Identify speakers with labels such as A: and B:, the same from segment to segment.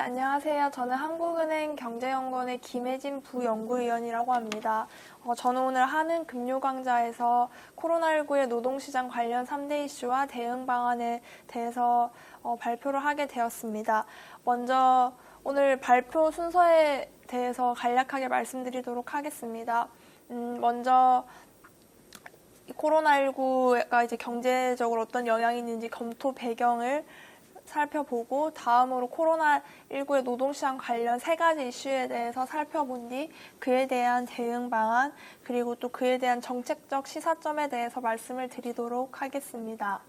A: 안녕하세요. 저는 한국은행 경제연구원의 김혜진 부연구위원이라고 합니다. 저는 오늘 한은금융강좌에서 코로나19의 노동시장 관련 3대 이슈와 대응 방안에 대해서 발표를 하게 되었습니다. 먼저 오늘 발표 순서에 대해서 간략하게 말씀드리도록 하겠습니다. 먼저 코로나19가 이제 경제적으로 어떤 영향이 있는지 검토 배경을 살펴보고 다음으로 코로나19의 노동시장 관련 3가지 이슈에 대해서 살펴본 뒤 그에 대한 대응 방안 그리고 또 그에 대한 정책적 시사점에 대해서 말씀을 드리도록 하겠습니다.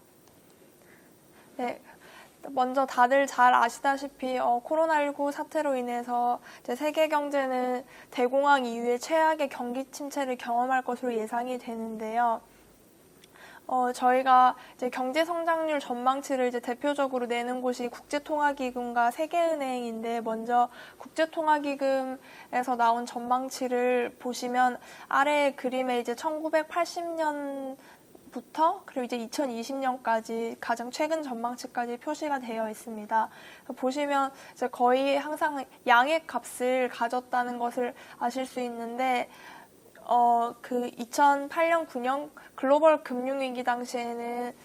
A: 네, 먼저 다들 잘 아시다시피 코로나19 사태로 인해서 이제 세계 경제는 대공황 이후에 최악의 경기 침체를 경험할 것으로 예상이 되는데요. 저희가 이제 경제 성장률 전망치를 이제 대표적으로 내는 곳이 국제통화기금과 세계은행인데 먼저 국제통화기금에서 나온 전망치를 보시면 아래 그림에 이제 1980년부터 그리고 이제 2020년까지 가장 최근 전망치까지 표시가 되어 있습니다. 보시면 이제 거의 항상 양의 값을 가졌다는 것을 아실 수 있는데 그 2008년, 9년 글로벌 금융위기 당시에는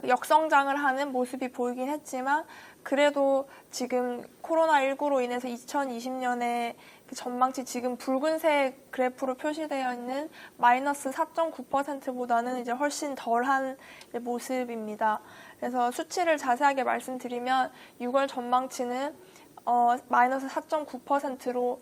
A: 역성장을 하는 모습이 보이긴 했지만 그래도 지금 코로나19로 인해서 2020년에 그 전망치 지금 붉은색 그래프로 표시되어 있는 마이너스 4.9%보다는 이제 훨씬 덜한 모습입니다. 그래서 수치를 자세하게 말씀드리면 6월 전망치는 마이너스 4.9%로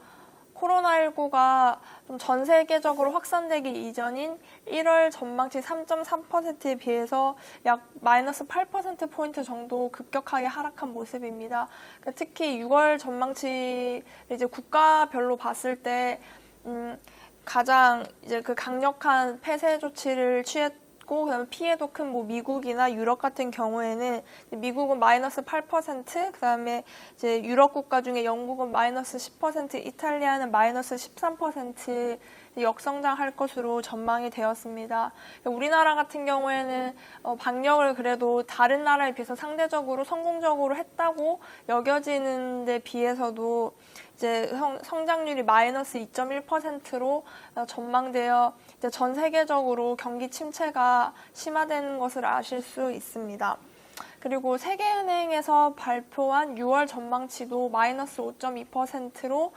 A: 코로나19가 전 세계적으로 확산되기 이전인 1월 전망치 3.3%에 비해서 약 마이너스 8%포인트 정도 급격하게 하락한 모습입니다. 그러니까 특히 6월 전망치 이제 국가별로 봤을 때, 가장 이제 그 강력한 폐쇄 조치를 취했고, 그다음에 피해도 큰 뭐 미국이나 유럽 같은 경우에는 미국은 마이너스 8%, 그다음에 이제 유럽 국가 중에 영국은 마이너스 10%, 이탈리아는 마이너스 13% 역성장할 것으로 전망이 되었습니다. 우리나라 같은 경우에는 방역을 그래도 다른 나라에 비해서 상대적으로 성공적으로 했다고 여겨지는 데 비해서도 이제 성장률이 마이너스 2.1%로 전망되어 이제 전 세계적으로 경기 침체가 심화되는 것을 아실 수 있습니다. 그리고 세계은행에서 발표한 6월 전망치도 마이너스 5.2%로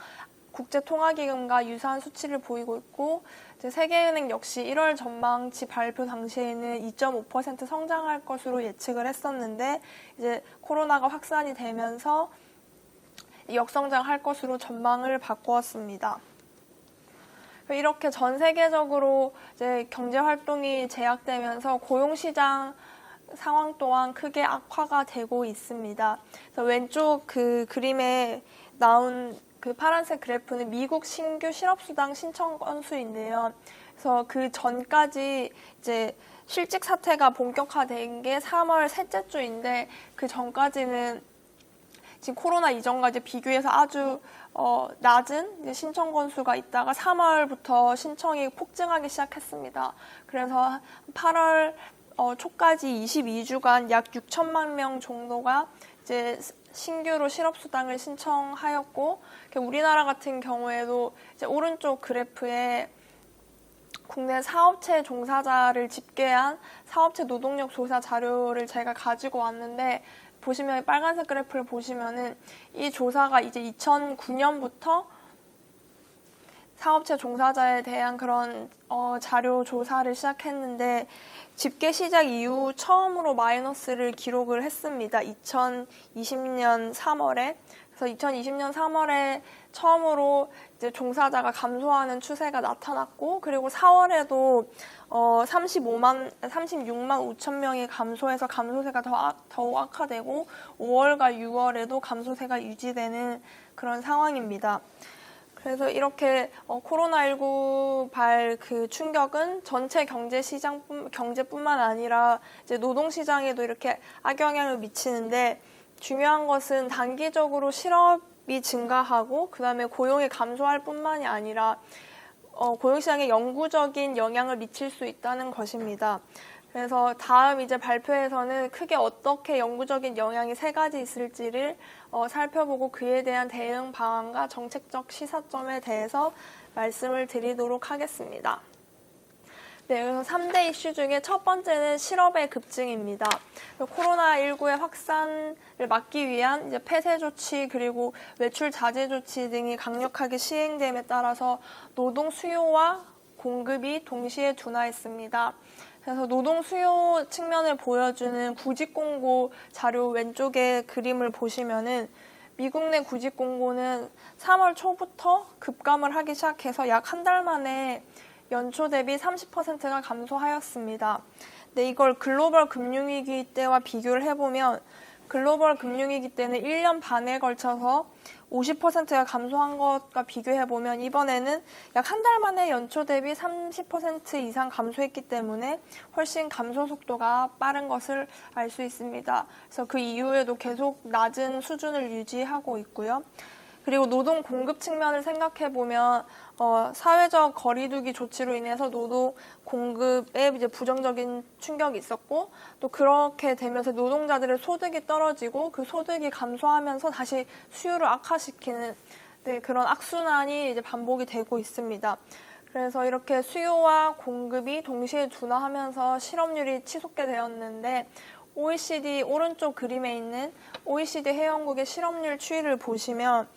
A: 국제통화기금과 유사한 수치를 보이고 있고 이제 세계은행 역시 1월 전망치 발표 당시에는 2.5% 성장할 것으로 예측을 했었는데 이제 코로나가 확산이 되면서 역성장할 것으로 전망을 바꾸었습니다. 이렇게 전 세계적으로 이제 경제 활동이 제약되면서 고용시장 상황 또한 크게 악화가 되고 있습니다. 그래서 왼쪽 그 그림에 나온 그 파란색 그래프는 미국 신규 실업수당 신청 건수인데요. 그래서 그 전까지 이제 실직 사태가 본격화된 게 3월 셋째 주인데 그 전까지는 지금 코로나 이전과 이제 비교해서 아주 낮은 신청 건수가 있다가 3월부터 신청이 폭증하기 시작했습니다. 그래서 8월 초까지 22주간 약 6천만 명 정도가 이제 신규로 실업수당을 신청하였고, 우리나라 같은 경우에도 이제 오른쪽 그래프에 국내 사업체 종사자를 집계한 사업체 노동력 조사 자료를 제가 가지고 왔는데, 보시면 빨간색 그래프를 보시면은 이 조사가 이제 2009년부터 사업체 종사자에 대한 그런 자료 조사를 시작했는데 집계 시작 이후 처음으로 마이너스를 기록을 했습니다. 2020년 3월에. 그래서 2020년 3월에 처음으로 이제 종사자가 감소하는 추세가 나타났고, 그리고 4월에도 36만 5천 명이 감소해서 감소세가 더욱 악화되고, 5월과 6월에도 감소세가 유지되는 그런 상황입니다. 그래서 이렇게 코로나19 발 그 충격은 전체 경제뿐만 아니라 이제 노동시장에도 이렇게 악영향을 미치는데, 중요한 것은 단기적으로 실업이 증가하고 그다음에 고용이 감소할 뿐만이 아니라 고용시장에 영구적인 영향을 미칠 수 있다는 것입니다. 그래서 다음 이제 발표에서는 크게 어떻게 영구적인 영향이 3가지 있을지를 살펴보고 그에 대한 대응 방안과 정책적 시사점에 대해서 말씀을 드리도록 하겠습니다. 네, 그래서 3대 이슈 중에 첫 번째는 실업의 급증입니다. 코로나19의 확산을 막기 위한 이제 폐쇄 조치 그리고 외출 자제 조치 등이 강력하게 시행됨에 따라서 노동 수요와 공급이 동시에 둔화했습니다. 그래서 노동 수요 측면을 보여주는 구직 공고 자료 왼쪽에 그림을 보시면은 미국 내 구직 공고는 3월 초부터 급감을 하기 시작해서 약 한 달 만에 연초 대비 30%가 감소하였습니다. 네, 이걸 글로벌 금융위기 때와 비교를 해보면 글로벌 금융위기 때는 1년 반에 걸쳐서 50%가 감소한 것과 비교해보면 이번에는 약 한 달 만에 연초 대비 30% 이상 감소했기 때문에 훨씬 감소 속도가 빠른 것을 알 수 있습니다. 그래서 그 이후에도 계속 낮은 수준을 유지하고 있고요. 그리고 노동 공급 측면을 생각해보면 사회적 거리두기 조치로 인해서 노동 공급에 이제 부정적인 충격이 있었고 또 그렇게 되면서 노동자들의 소득이 떨어지고 그 소득이 감소하면서 다시 수요를 악화시키는 그런 악순환이 이제 반복이 되고 있습니다. 그래서 이렇게 수요와 공급이 동시에 둔화하면서 실업률이 치솟게 되었는데 OECD 오른쪽 그림에 있는 OECD 회원국의 실업률 추이를 보시면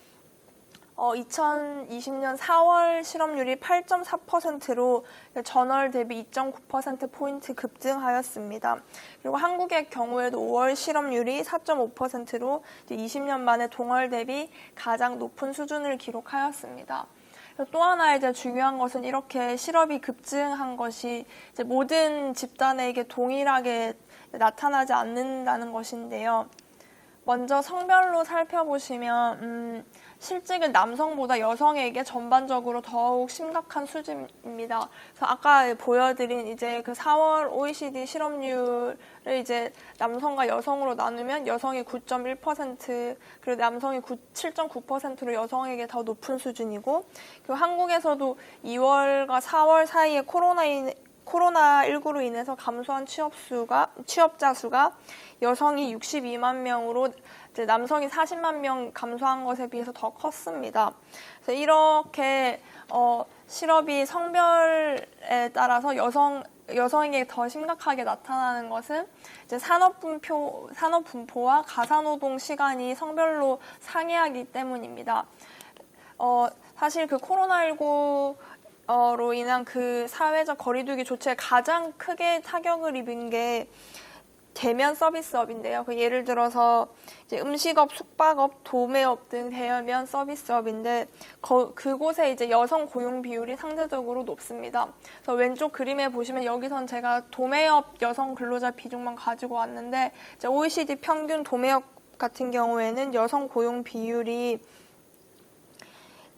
A: 2020년 4월 실업률이 8.4%로 전월 대비 2.9%포인트 급증하였습니다. 그리고 한국의 경우에도 5월 실업률이 4.5%로 20년 만에 동월 대비 가장 높은 수준을 기록하였습니다. 또 하나 이제 중요한 것은 이렇게 실업이 급증한 것이 이제 모든 집단에게 동일하게 나타나지 않는다는 것인데요. 먼저 성별로 살펴보시면 실직은 남성보다 여성에게 전반적으로 더욱 심각한 수준입니다. 그래서 아까 보여드린 이제 그 4월 OECD 실업률을 이제 남성과 여성으로 나누면 여성이 9.1%, 그리고 남성이 7.9%로 여성에게 더 높은 수준이고, 그리고 한국에서도 2월과 4월 사이에 코로나19로 인해서 감소한 취업자 수가 여성이 62만 명으로 이제 남성이 40만 명 감소한 것에 비해서 더 컸습니다. 그래서 이렇게 실업이 성별에 따라서 여성에게 더 심각하게 나타나는 것은 이제 산업 분포와 가사노동 시간이 성별로 상이하기 때문입니다. 사실 그 코로나19로 인한 그 사회적 거리두기 조치에 가장 크게 타격을 입은 게 대면 서비스업인데요. 예를 들어서 이제 음식업, 숙박업, 도매업 등 대면 서비스업인데 그곳에 이제 여성 고용 비율이 상대적으로 높습니다. 그래서 왼쪽 그림에 보시면 여기선 제가 도매업 여성 근로자 비중만 가지고 왔는데 이제 OECD 평균 도매업 같은 경우에는 여성 고용 비율이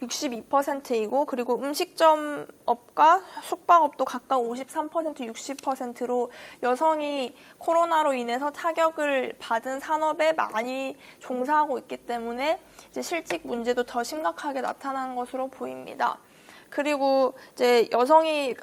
A: 62%이고 그리고 음식점업과 숙박업도 각각 53%, 60%로 여성이 코로나로 인해서 타격을 받은 산업에 많이 종사하고 있기 때문에 이제 실직 문제도 더 심각하게 나타나는 것으로 보입니다. 그리고 이제 여성이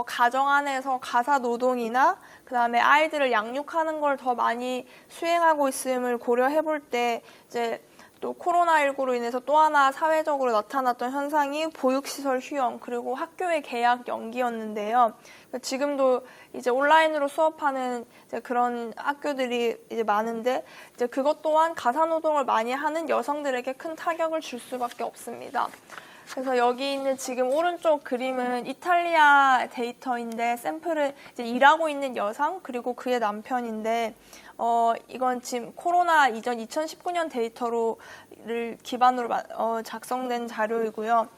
A: 가정 안에서 가사 노동이나 그다음에 아이들을 양육하는 걸 더 많이 수행하고 있음을 고려해 볼 때 이제 또 코로나19로 인해서 또 하나 사회적으로 나타났던 현상이 보육시설 휴영 그리고 학교의 개학 연기였는데요. 지금도 이제 온라인으로 수업하는 이제 그런 학교들이 이제 많은데 이제 그것 또한 가사노동을 많이 하는 여성들에게 큰 타격을 줄 수밖에 없습니다. 그래서 여기 있는 지금 오른쪽 그림은 이탈리아 데이터인데 샘플은 이제 일하고 있는 여성 그리고 그의 남편인데 이건 지금 코로나 이전 2019년 데이터를 기반으로 작성된 자료이고요.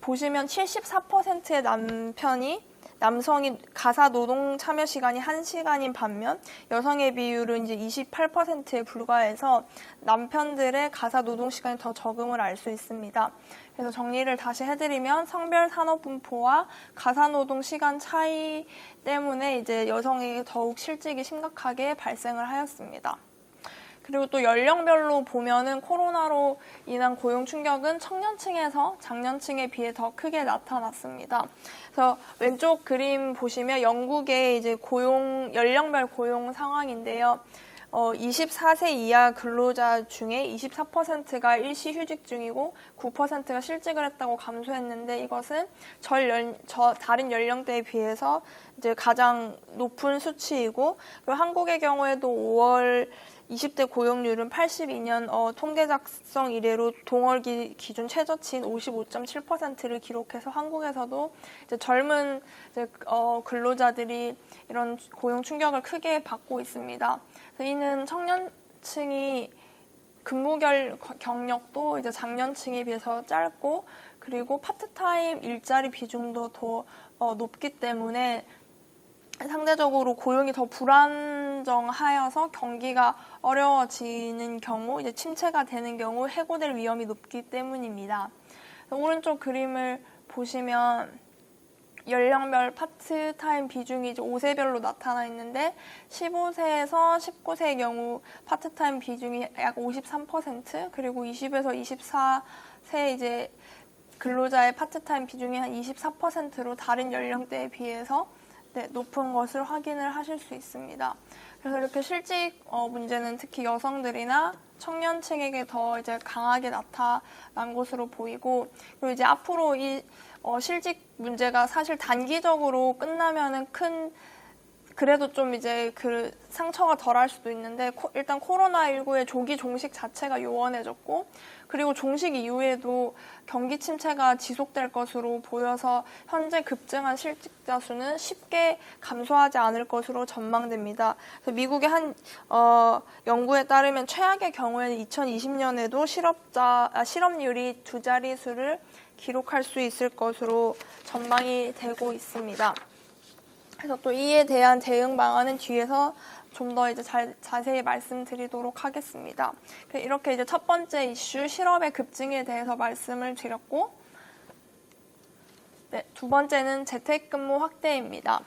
A: 보시면 74%의 남성이 가사 노동 참여 시간이 1시간인 반면 여성의 비율은 이제 28%에 불과해서 남편들의 가사 노동 시간이 더 적음을 알 수 있습니다. 그래서 정리를 다시 해드리면 성별 산업 분포와 가사 노동 시간 차이 때문에 이제 여성에게 더욱 실직이 심각하게 발생을 하였습니다. 그리고 또 연령별로 보면은 코로나로 인한 고용 충격은 청년층에서 장년층에 비해 더 크게 나타났습니다. 그래서 왼쪽 그림 보시면 영국의 이제 연령별 고용 상황인데요. 24세 이하 근로자 중에 24%가 일시 휴직 중이고 9%가 실직을 했다고 감소했는데 이것은 다른 연령대에 비해서 이제 가장 높은 수치이고, 그리고 한국의 경우에도 5월 20대 고용률은 82년 통계 작성 이래로 동월 기준 최저치인 55.7%를 기록해서 한국에서도 이제 젊은 근로자들이 이런 고용 충격을 크게 받고 있습니다. 이는 청년층이 근무 경력도 이제 장년층에 비해서 짧고, 그리고 파트타임 일자리 비중도 더 높기 때문에 상대적으로 고용이 더 불안정하여서 경기가 어려워지는 경우, 이제 침체가 되는 경우 해고될 위험이 높기 때문입니다. 오른쪽 그림을 보시면 연령별 파트타임 비중이 이제 5세별로 나타나 있는데 15세에서 19세의 경우 파트타임 비중이 약 53%, 그리고 20에서 24세 이제 근로자의 파트타임 비중이 한 24%로 다른 연령대에 비해서 높은 것을 확인을 하실 수 있습니다. 그래서 이렇게 실직 문제는 특히 여성들이나 청년층에게 더 이제 강하게 나타난 것으로 보이고, 그리고 이제 앞으로 이 실직 문제가 사실 단기적으로 끝나면은 그래도 좀 이제 그 상처가 덜할 수도 있는데, 일단 코로나19의 조기 종식 자체가 요원해졌고, 그리고 종식 이후에도 경기 침체가 지속될 것으로 보여서 현재 급증한 실직자 수는 쉽게 감소하지 않을 것으로 전망됩니다. 그래서 미국의 한 연구에 따르면 최악의 경우에는 2020년에도 실업률이 2자릿수를 기록할 수 있을 것으로 전망이 되고 있습니다. 그래서 또 이에 대한 대응 방안은 뒤에서 좀 더 이제 자세히 말씀드리도록 하겠습니다. 이렇게 이제 첫 번째 이슈 실업의 급증에 대해서 말씀을 드렸고, 두 번째는 재택근무 확대입니다.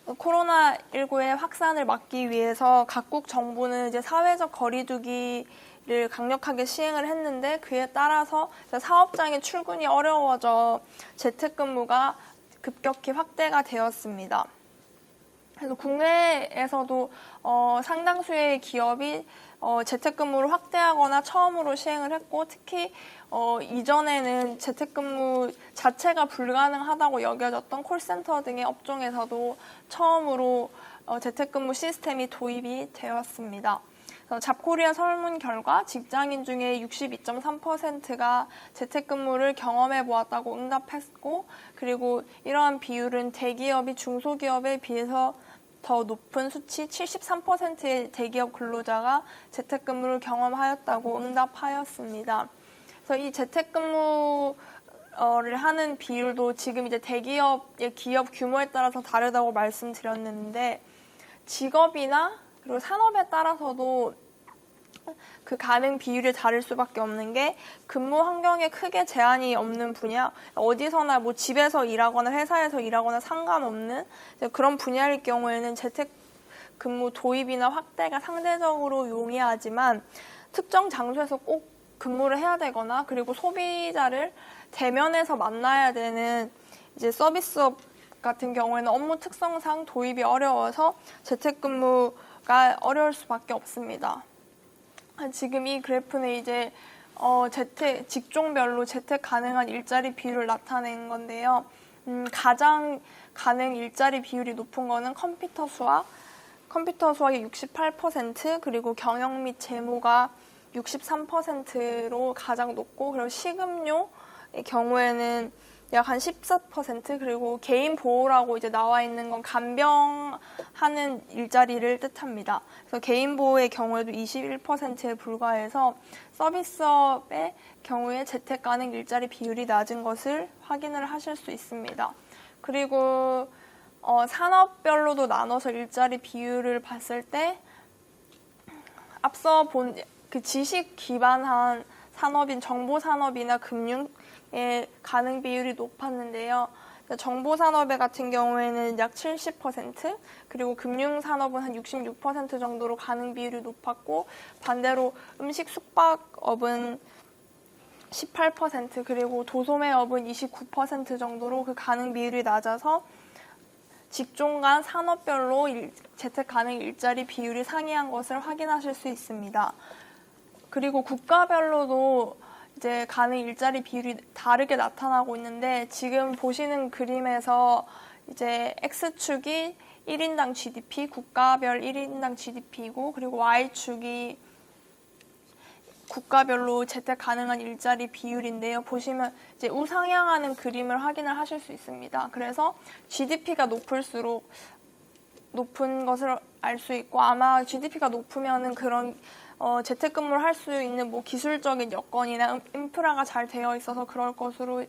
A: 코로나19의 확산을 막기 위해서 각국 정부는 이제 사회적 거리두기를 강력하게 시행을 했는데, 그에 따라서 사업장의 출근이 어려워져 재택근무가 급격히 확대가 되었습니다. 그래서 국내에서도 상당수의 기업이 재택근무를 확대하거나 처음으로 시행을 했고, 특히 이전에는 재택근무 자체가 불가능하다고 여겨졌던 콜센터 등의 업종에서도 처음으로 재택근무 시스템이 도입이 되었습니다. 잡코리아 설문 결과 직장인 중에 62.3%가 재택근무를 경험해 보았다고 응답했고, 그리고 이러한 비율은 대기업이 중소기업에 비해서 더 높은 수치 73%의 대기업 근로자가 재택근무를 경험하였다고 응답하였습니다. 그래서 이 재택근무를 하는 비율도 지금 이제 대기업의 기업 규모에 따라서 다르다고 말씀드렸는데, 직업이나 그리고 산업에 따라서도 그 가능 비율이 다를 수밖에 없는 게, 근무 환경에 크게 제한이 없는 분야, 어디서나 뭐 집에서 일하거나 회사에서 일하거나 상관없는 그런 분야일 경우에는 재택근무 도입이나 확대가 상대적으로 용이하지만, 특정 장소에서 꼭 근무를 해야 되거나, 그리고 소비자를 대면에서 만나야 되는 이제 서비스업 같은 경우에는 업무 특성상 도입이 어려워서 재택근무가 어려울 수밖에 없습니다. 지금 이 그래프는 이제 직종별로 재택 가능한 일자리 비율을 나타낸 건데요. 가장 가능 일자리 비율이 높은 거는 컴퓨터 수학이 68%, 그리고 경영 및 재무가 63%로 가장 높고, 그리고 식음료의 경우에는 약 한 14%, 그리고 개인 보호라고 이제 나와 있는 건 간병하는 일자리를 뜻합니다. 그래서 개인 보호의 경우에도 21%에 불과해서 서비스업의 경우에 재택 가능 일자리 비율이 낮은 것을 확인을 하실 수 있습니다. 그리고 산업별로도 나눠서 일자리 비율을 봤을 때, 앞서 본 그 지식 기반한 산업인 정보 산업이나 금융의 가능 비율이 높았는데요. 정보산업의 같은 경우에는 약 70%, 그리고 금융산업은 한 66% 정도로 가능 비율이 높았고, 반대로 음식 숙박업은 18%, 그리고 도소매업은 29% 정도로 그 가능 비율이 낮아서 직종 간 산업별로 재택 가능 일자리 비율이 상이한 것을 확인하실 수 있습니다. 그리고 국가별로도 이제 가능 일자리 비율이 다르게 나타나고 있는데, 지금 보시는 그림에서 이제 X축이 1인당 GDP, 국가별 1인당 GDP이고, 그리고 Y축이 국가별로 재택 가능한 일자리 비율인데요. 보시면 이제 우상향하는 그림을 확인을 하실 수 있습니다. 그래서 GDP가 높을수록 높은 것을 알 수 있고, 아마 GDP가 높으면은 그런 재택근무를 할 수 있는 뭐 기술적인 여건이나 인프라가 잘 되어 있어서 그럴 것으로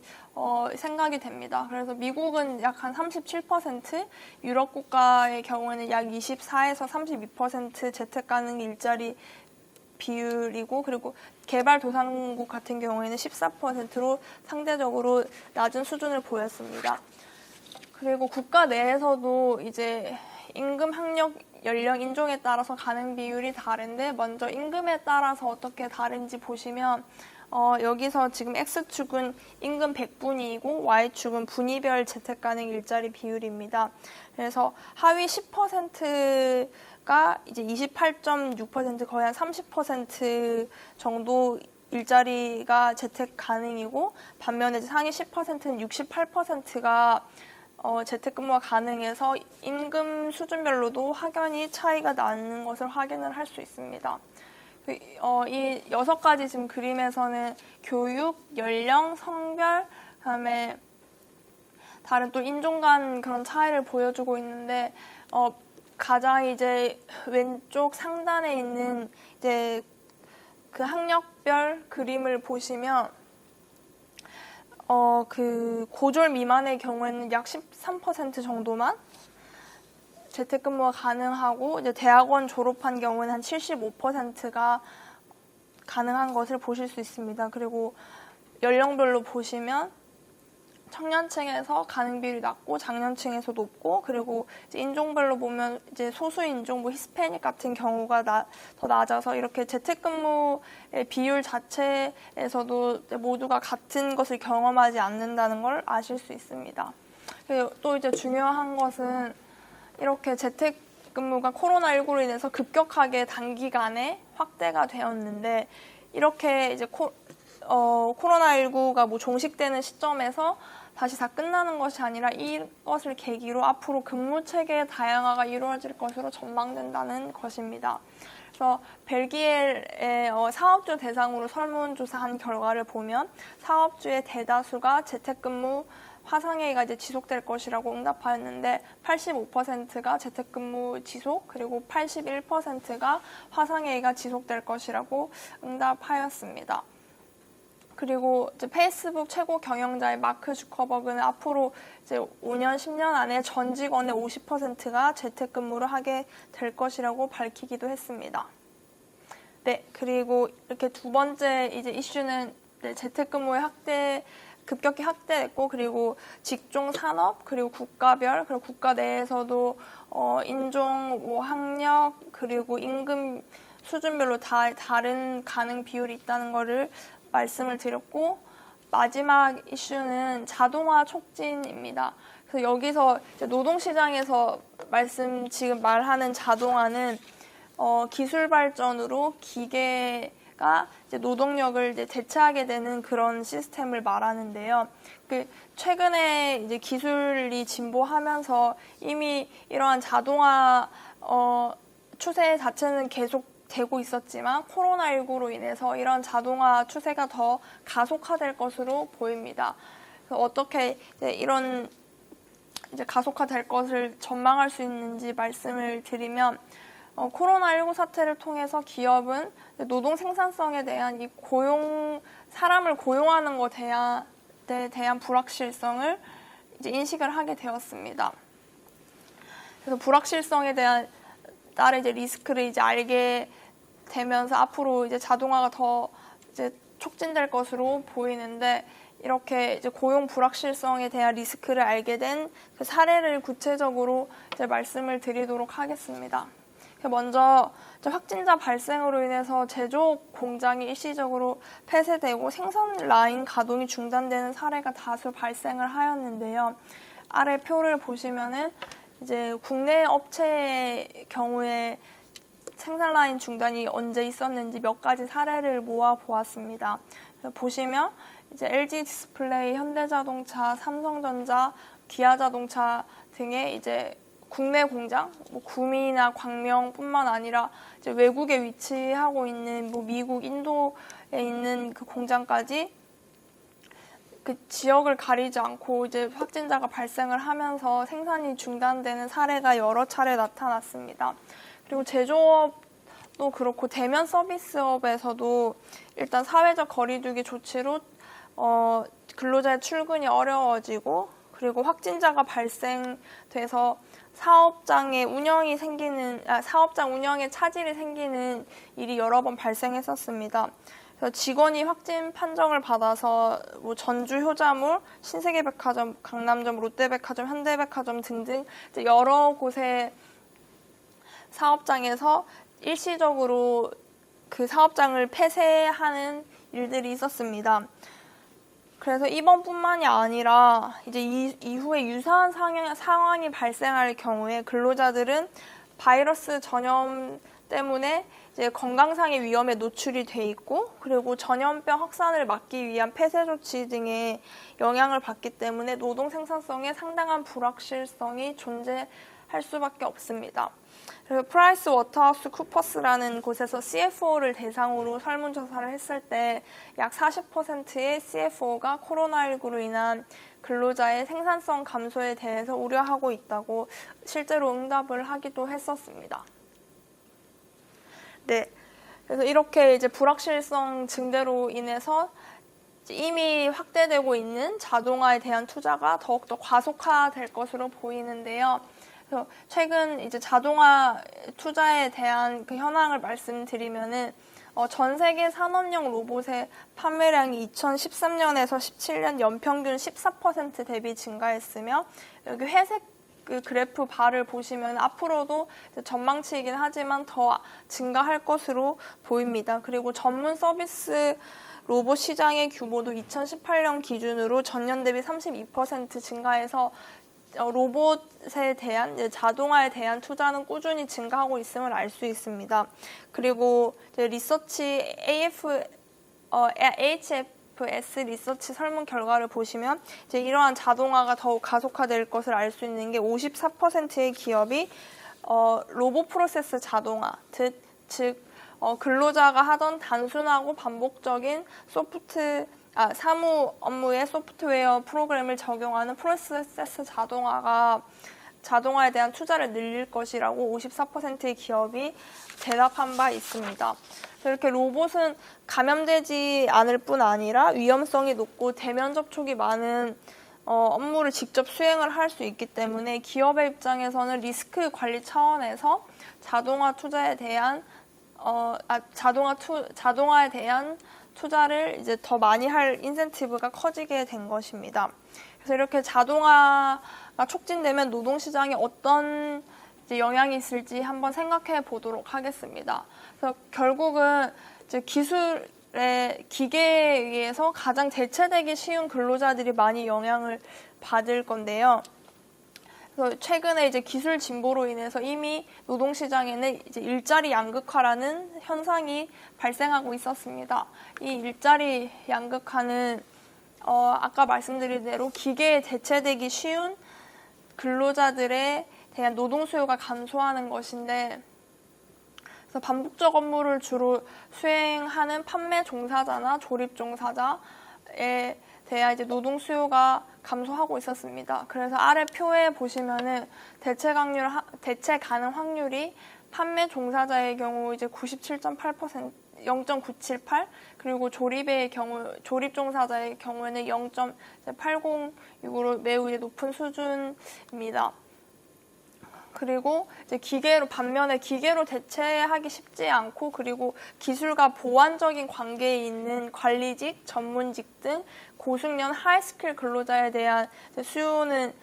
A: 생각이 됩니다. 그래서 미국은 약 한 37%, 유럽 국가의 경우에는 약 24에서 32% 재택 가능 일자리 비율이고, 그리고 개발도상국 같은 경우에는 14%로 상대적으로 낮은 수준을 보였습니다. 그리고 국가 내에서도 이제 임금, 학력, 연령, 인종에 따라서 가능 비율이 다른데, 먼저 임금에 따라서 어떻게 다른지 보시면 여기서 지금 X축은 임금 100분위이고 Y축은 분위별 재택 가능 일자리 비율입니다. 그래서 하위 10%가 이제 28.6%, 거의 한 30% 정도 일자리가 재택 가능이고, 반면에 상위 10%는 68%가 재택근무가 가능해서 임금 수준별로도 확연히 차이가 나는 것을 확인을 할 수 있습니다. 이 6가지 지금 그림에서는 교육, 연령, 성별, 그다음에 다른 또 인종 간 그런 차이를 보여주고 있는데, 가장 이제 왼쪽 상단에 있는 이제 그 학력별 그림을 보시면 그 고졸 미만의 경우에는 약 13% 정도만 재택근무가 가능하고, 이제 대학원 졸업한 경우는 한 75%가 가능한 것을 보실 수 있습니다. 그리고 연령별로 보시면 청년층에서 가능 비율이 낮고 장년층에서 높고, 그리고 이제 인종별로 보면 이제 소수 인종, 뭐 히스패닉 같은 경우가 더 낮아서, 이렇게 재택근무의 비율 자체에서도 모두가 같은 것을 경험하지 않는다는 걸 아실 수 있습니다. 또 이제 중요한 것은 이렇게 재택근무가 코로나19로 인해서 급격하게 단기간에 확대가 되었는데, 이렇게 이제 코로나19가 뭐 종식되는 시점에서 다시 다 끝나는 것이 아니라 이것을 계기로 앞으로 근무 체계의 다양화가 이루어질 것으로 전망된다는 것입니다. 그래서 벨기에의 사업주 대상으로 설문조사한 결과를 보면 사업주의 대다수가 재택근무 화상회의가 이제 지속될 것이라고 응답하였는데, 85%가 재택근무 지속, 그리고 81%가 화상회의가 지속될 것이라고 응답하였습니다. 그리고 이제 페이스북 최고 경영자의 마크 주커버그는 앞으로 이제 5년, 10년 안에 전 직원의 50%가 재택근무를 하게 될 것이라고 밝히기도 했습니다. 네, 그리고 이렇게 두 번째 이제 이슈는 재택근무의 급격히 확대됐고, 그리고 직종 산업, 그리고 국가별, 그리고 국가 내에서도 인종, 뭐 학력, 그리고 임금 수준별로 다 다른 가능 비율이 있다는 것을 말씀을 드렸고, 마지막 이슈는 자동화 촉진입니다. 그래서 여기서 이제 노동시장에서 지금 말하는 자동화는 기술 발전으로 기계가 이제 노동력을 이제 대체하게 되는 그런 시스템을 말하는데요. 최근에 이제 기술이 진보하면서 이미 이러한 자동화 추세 자체는 계속 되고 있었지만, 코로나19로 인해서 이런 자동화 추세가 더 가속화될 것으로 보입니다. 그래서 어떻게 이런 이제 가속화될 것을 전망할 수 있는지 말씀을 드리면, 코로나19 사태를 통해서 기업은 노동 생산성에 대한 사람을 고용하는 것에 대한 불확실성을 이제 인식을 하게 되었습니다. 그래서 불확실성에 대한 따른 이제 리스크를 이제 알게 되면서 앞으로 이제 자동화가 더 이제 촉진될 것으로 보이는데, 이렇게 이제 고용 불확실성에 대한 리스크를 알게 된 그 사례를 구체적으로 이제 말씀을 드리도록 하겠습니다. 먼저 확진자 발생으로 인해서 제조업 공장이 일시적으로 폐쇄되고 생산 라인 가동이 중단되는 사례가 다수 발생을 하였는데요. 아래 표를 보시면은 이제 국내 업체의 경우에 생산 라인 중단이 언제 있었는지 몇 가지 사례를 모아 보았습니다. 보시면 이제 LG 디스플레이, 현대자동차, 삼성전자, 기아자동차 등의 이제 국내 공장, 구미나 광명뿐만 아니라 이제 외국에 위치하고 있는 미국, 인도에 있는 그 공장까지 그 지역을 가리지 않고 이제 확진자가 발생을 하면서 생산이 중단되는 사례가 여러 차례 나타났습니다. 그리고 제조업도 그렇고 대면 서비스업에서도 일단 사회적 거리두기 조치로 근로자의 출근이 어려워지고 그리고 확진자가 발생돼서 사업장 운영에 차질이 생기는 일이 여러 번 발생했었습니다. 그래서 직원이 확진 판정을 받아서 전주 효자몰, 신세계백화점, 강남점, 롯데백화점, 현대백화점 등등 여러 곳의 사업장에서 일시적으로 그 사업장을 폐쇄하는 일들이 있었습니다. 그래서 이번뿐만이 아니라 이제 이후에 유사한 상황이 발생할 경우에 근로자들은 바이러스 전염 때문에 이제 건강상의 위험에 노출이 돼 있고 그리고 전염병 확산을 막기 위한 폐쇄 조치 등의 영향을 받기 때문에 노동 생산성에 상당한 불확실성이 존재할 수밖에 없습니다. 그래서 프라이스 워터하우스 쿠퍼스라는 곳에서 CFO를 대상으로 설문조사를 했을 때 약 40%의 CFO가 코로나19로 인한 근로자의 생산성 감소에 대해서 우려하고 있다고 실제로 응답을 하기도 했었습니다. 네, 그래서 이렇게 이제 불확실성 증대로 인해서 이미 확대되고 있는 자동화에 대한 투자가 더욱더 과속화될 것으로 보이는데요. 그래서 최근 이제 자동화 투자에 대한 그 현황을 말씀드리면은 전 세계 산업용 로봇의 판매량이 2013년에서 17년 연평균 14% 대비 증가했으며 여기 회색 그 그래프 바를 보시면 앞으로도 전망치이긴 하지만 더 증가할 것으로 보입니다. 그리고 전문 서비스 로봇 시장의 규모도 2018년 기준으로 전년 대비 32% 증가해서 로봇에 대한 자동화에 대한 투자는 꾸준히 증가하고 있음을 알 수 있습니다. 그리고 리서치 HFS 리서치 설문 결과를 보시면 이제 이러한 자동화가 더욱 가속화될 것을 알 수 있는 게 54%의 기업이 로봇 프로세스 자동화, 즉 근로자가 하던 단순하고 반복적인 사무 업무에 소프트웨어 프로그램을 적용하는 프로세스 자동화에 대한 투자를 늘릴 것이라고 54%의 기업이 대답한 바 있습니다. 이렇게 로봇은 감염되지 않을 뿐 아니라 위험성이 높고 대면 접촉이 많은 업무를 직접 수행을 할 수 있기 때문에 기업의 입장에서는 리스크 관리 차원에서 자동화에 대한 투자를 이제 더 많이 할 인센티브가 커지게 된 것입니다. 그래서 이렇게 자동화가 촉진되면 노동시장에 어떤 이제 영향이 있을지 한번 생각해 보도록 하겠습니다. 그래서 결국은 이제 기계에 의해서 가장 대체되기 쉬운 근로자들이 많이 영향을 받을 건데요. 그래서 최근에 이제 기술 진보로 인해서 이미 노동시장에는 이제 일자리 양극화라는 현상이 발생하고 있었습니다. 이 일자리 양극화는 아까 말씀드린 대로 기계에 대체되기 쉬운 근로자들에 대한 노동 수요가 감소하는 것인데, 그래서 반복적 업무를 주로 수행하는 판매 종사자나 조립 종사자에 대한 이제 노동 수요가 감소하고 있었습니다. 그래서 아래 표에 보시면은 대체 가능 확률이 판매 종사자의 경우 이제 97.8%, 0.978, 그리고 조립 종사자의 경우에는 0.806으로 매우 높은 수준입니다. 그리고 이제 반면에 기계로 대체하기 쉽지 않고, 그리고 기술과 보완적인 관계에 있는 관리직, 전문직 등 고숙련 하이스킬 근로자에 대한 수요는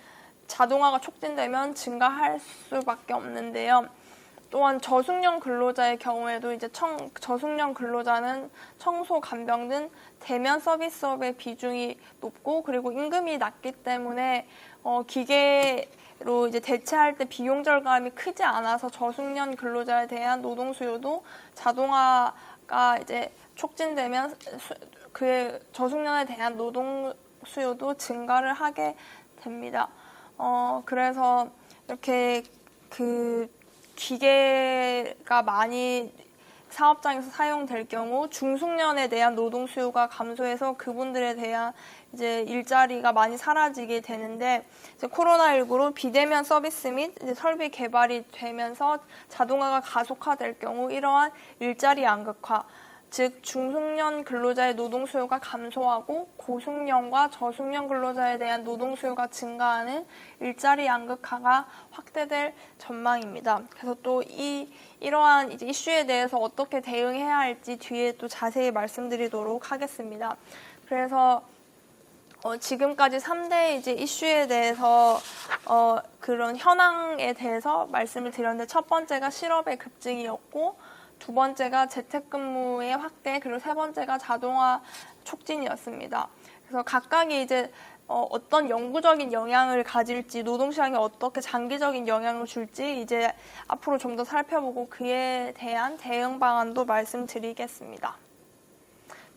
A: 자동화가 촉진되면 증가할 수밖에 없는데요. 또한 저숙련 근로자의 경우에도 이제 저숙련 근로자는 청소, 간병 등 대면 서비스업의 비중이 높고, 그리고 임금이 낮기 때문에 기계로 이제 대체할 때 비용 절감이 크지 않아서 저숙련 근로자에 대한 노동 수요도 자동화가 이제 촉진되면 그의 저숙련에 대한 노동 수요도 증가를 하게 됩니다. 그래서 이렇게 기계가 많이 사업장에서 사용될 경우 중숙련에 대한 노동 수요가 감소해서 그분들에 대한 이제 일자리가 많이 사라지게 되는데, 이제 코로나19로 비대면 서비스 및 이제 설비 개발이 되면서 자동화가 가속화될 경우 이러한 일자리 양극화, 즉 중숙련 근로자의 노동 수요가 감소하고 고숙련과 저숙련 근로자에 대한 노동 수요가 증가하는 일자리 양극화가 확대될 전망입니다. 그래서 또 이러한 이제 이슈에 대해서 어떻게 대응해야 할지 뒤에 또 자세히 말씀드리도록 하겠습니다. 그래서 지금까지 3대 이제 이슈에 대해서 그런 현황에 대해서 말씀을 드렸는데, 첫 번째가 실업의 급증이었고, 두 번째가 재택근무의 확대, 그리고 세 번째가 자동화 촉진이었습니다. 그래서 각각이 이제 어떤 영구적인 영향을 가질지, 노동시장에 어떻게 장기적인 영향을 줄지 이제 앞으로 좀 더 살펴보고 그에 대한 대응 방안도 말씀드리겠습니다.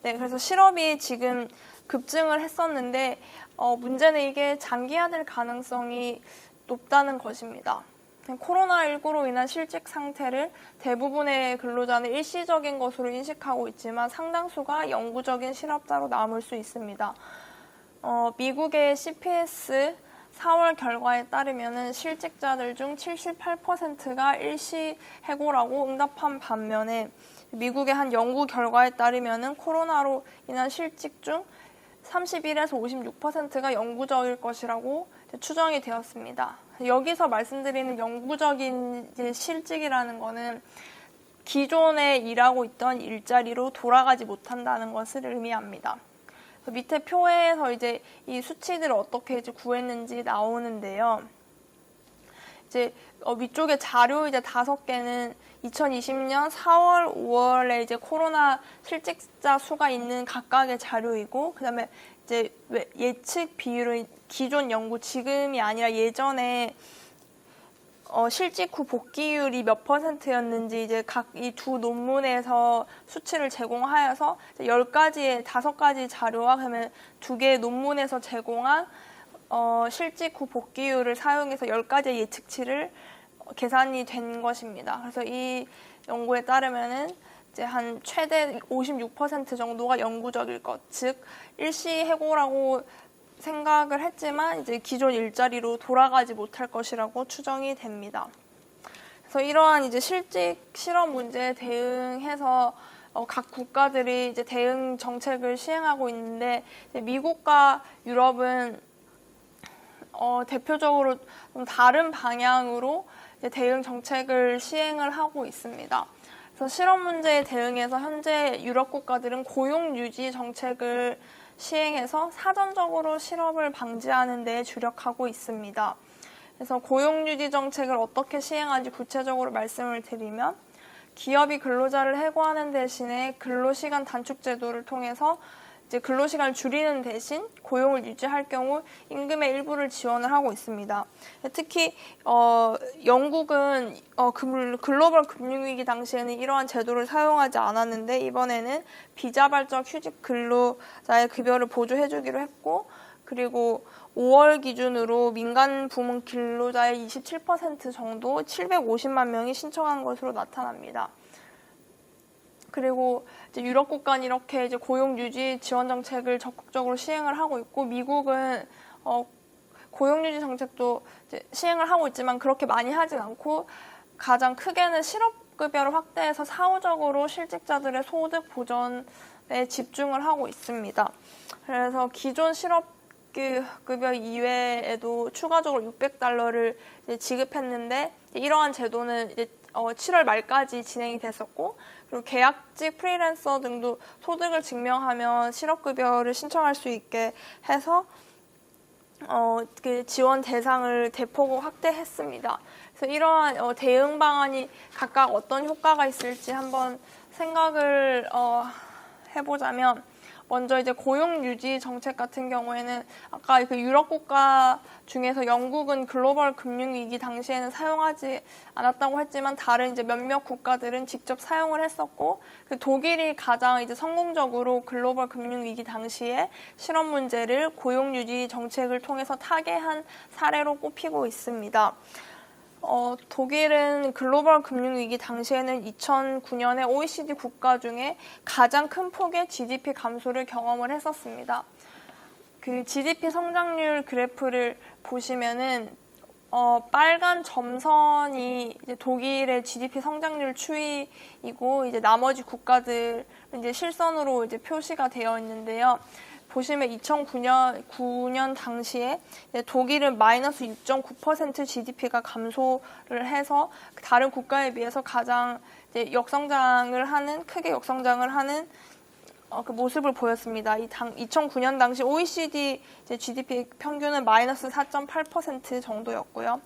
A: 네, 그래서 실업이 지금 급증을 했었는데 문제는 이게 장기화될 가능성이 높다는 것입니다. 코로나19로 인한 실직 상태를 대부분의 근로자는 일시적인 것으로 인식하고 있지만 상당수가 영구적인 실업자로 남을 수 있습니다. 미국의 CPS 4월 결과에 따르면 실직자들 중 78%가 일시 해고라고 응답한 반면에, 미국의 한 연구 결과에 따르면 코로나로 인한 실직 중 31에서 56%가 영구적일 것이라고 추정이 되었습니다. 여기서 말씀드리는 영구적인 실직이라는 것은 기존에 일하고 있던 일자리로 돌아가지 못한다는 것을 의미합니다. 밑에 표에서 이제 이 수치들을 어떻게 이제 구했는지 나오는데요. 이제 위쪽에 자료 이제 5개는 2020년 4월, 5월에 이제 코로나 실직자 수가 있는 각각의 자료이고, 그다음에 이제 예측 비율은 기존 연구, 지금이 아니라 예전에 실직 후 복귀율이 몇 %였는지 이제 각 이 두 논문에서 수치를 제공하여서 5가지 자료와 그다음에 2개의 논문에서 제공한 실직 후 복귀율을 사용해서 10가지의 예측치를 계산이 된 것입니다. 그래서 이 연구에 따르면은 이제 한 최대 56% 정도가 영구적일 것, 즉 일시 해고라고 생각을 했지만 이제 기존 일자리로 돌아가지 못할 것이라고 추정이 됩니다. 그래서 이러한 이제 실업 문제에 대응해서 각 국가들이 이제 대응 정책을 시행하고 있는데, 미국과 유럽은 대표적으로 좀 다른 방향으로 이제 대응 정책을 시행을 하고 있습니다. 그래서 실업 문제에 대응해서 현재 유럽 국가들은 고용 유지 정책을 시행해서 사전적으로 실업을 방지하는 데 주력하고 있습니다. 그래서 고용 유지 정책을 어떻게 시행하는지 구체적으로 말씀을 드리면, 기업이 근로자를 해고하는 대신에 근로시간 단축 제도를 통해서 이제 근로시간을 줄이는 대신 고용을 유지할 경우 임금의 일부를 지원을 하고 있습니다. 특히 영국은 글로벌 금융위기 당시에는 이러한 제도를 사용하지 않았는데, 이번에는 비자발적 휴직 근로자의 급여를 보조해주기로 했고, 그리고 5월 기준으로 민간 부문 근로자의 27% 정도 750만 명이 신청한 것으로 나타납니다. 그리고 이제 유럽 국가는 이렇게 이제 고용 유지 지원 정책을 적극적으로 시행을 하고 있고, 미국은 고용 유지 정책도 이제 시행을 하고 있지만 그렇게 많이 하진 않고, 가장 크게는 실업급여를 확대해서 사후적으로 실직자들의 소득 보전에 집중을 하고 있습니다. 그래서 기존 실업 급여 이외에도 추가적으로 $600를 지급했는데 이러한 제도는 이제 7월 말까지 진행이 됐었고 그리고 계약직 프리랜서 등도 소득을 증명하면 실업급여를 신청할 수 있게 해서 그 지원 대상을 대폭 확대했습니다. 그래서 이러한 대응 방안이 각각 어떤 효과가 있을지 한번 생각을 해보자면 먼저 이제 고용 유지 정책 같은 경우에는 아까 그 유럽 국가 중에서 영국은 글로벌 금융 위기 당시에는 사용하지 않았다고 했지만 다른 이제 몇몇 국가들은 직접 사용을 했었고 그 독일이 가장 이제 성공적으로 글로벌 금융 위기 당시에 실업 문제를 고용 유지 정책을 통해서 타개한 사례로 꼽히고 있습니다. 독일은 글로벌 금융위기 당시에는 2009년에 OECD 국가 중에 가장 큰 폭의 GDP 감소를 경험을 했었습니다. 그 GDP 성장률 그래프를 보시면은 빨간 점선이 이제 독일의 GDP 성장률 추이이고 이제 나머지 국가들은 이제 실선으로 이제 표시가 되어 있는데요. 보시면 2009년 당시에 독일은 마이너스 6.9% GDP가 감소를 해서 다른 국가에 비해서 가장 크게 역성장을 하는 그 모습을 보였습니다. 2009년 당시 OECD GDP 평균은 마이너스 4.8% 정도였고요.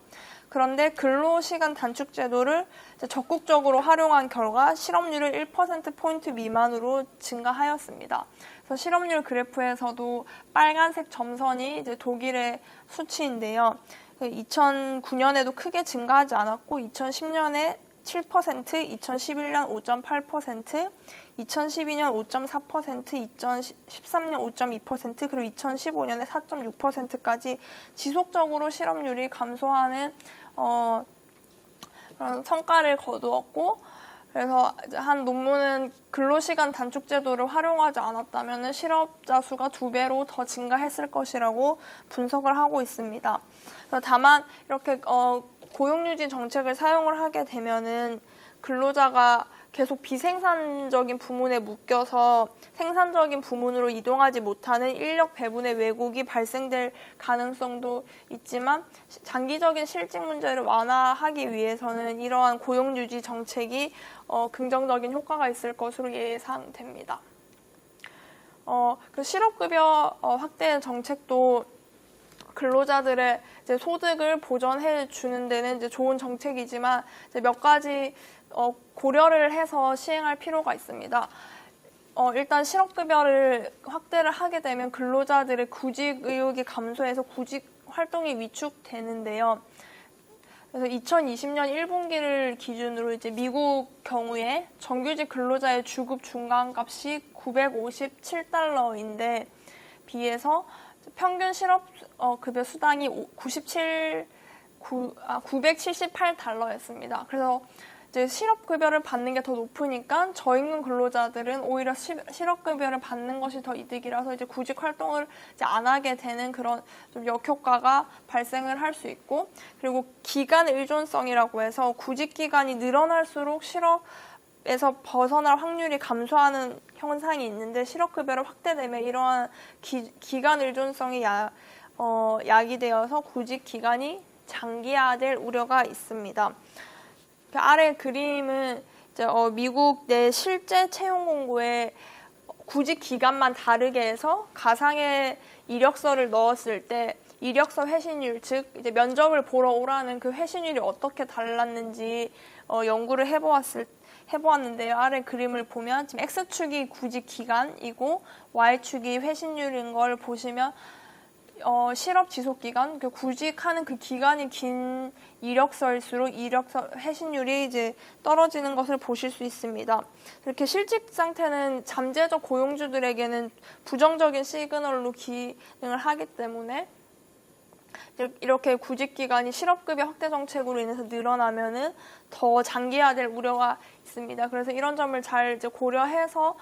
A: 그런데 근로시간 단축 제도를 적극적으로 활용한 결과 실업률을 1%포인트 미만으로 증가하였습니다. 그래서 실업률 그래프에서도 빨간색 점선이 이제 독일의 수치인데요. 2009년에도 크게 증가하지 않았고 2010년에 7%, 2011년 5.8%, 2012년 5.4%, 2013년 5.2%, 그리고 2015년에 4.6%까지 지속적으로 실업률이 감소하는 그런 성과를 거두었고, 그래서 한 논문은 근로시간 단축 제도를 활용하지 않았다면 실업자 수가 2배로 더 증가했을 것이라고 분석을 하고 있습니다. 다만 이렇게 고용유지 정책을 사용을 하게 되면은 근로자가 계속 비생산적인 부문에 묶여서 생산적인 부문으로 이동하지 못하는 인력 배분의 왜곡이 발생될 가능성도 있지만 장기적인 실직 문제를 완화하기 위해서는 이러한 고용유지 정책이 긍정적인 효과가 있을 것으로 예상됩니다. 그 실업급여 확대 정책도 근로자들의 이제 소득을 보전해 주는 데는 이제 좋은 정책이지만 이제 몇 가지 고려를 해서 시행할 필요가 있습니다. 일단 실업급여를 확대를 하게 되면 근로자들의 구직 의욕이 감소해서 구직 활동이 위축되는데요. 그래서 2020년 1분기를 기준으로 이제 미국 경우에 정규직 근로자의 주급 중간값이 $957인데 비해서 평균 실업급여 수당이 $978였습니다. 그래서 이제 실업급여를 받는 게 더 높으니까 저임금 근로자들은 오히려 실업급여를 받는 것이 더 이득이라서 이제 구직 활동을 이제 안 하게 되는 그런 좀 역효과가 발생을 할 수 있고, 그리고 기간 의존성이라고 해서 구직 기간이 늘어날수록 실업에서 벗어날 확률이 감소하는 현상이 있는데 실업급여를 확대되면 이러한 기간 의존성이 야기되어서 구직 기간이 장기화될 우려가 있습니다. 아래 그림은 이제 미국 내 실제 채용 공고에 구직 기간만 다르게 해서 가상의 이력서를 넣었을 때 이력서 회신율, 즉 이제 면접을 보러 오라는 그 회신율이 어떻게 달랐는지 연구를 해보았는데요. 아래 그림을 보면 지금 X축이 구직 기간이고 Y축이 회신율인 걸 보시면 실업 지속 기간, 구직하는 그 기간이 긴 이력서일수록 이력서 회신율이 이제 떨어지는 것을 보실 수 있습니다. 이렇게 실직 상태는 잠재적 고용주들에게는 부정적인 시그널로 기능을 하기 때문에 이렇게 구직 기간이 실업급여 확대 정책으로 인해서 늘어나면은 더 장기화될 우려가 있습니다. 그래서 이런 점을 잘 이제 고려해서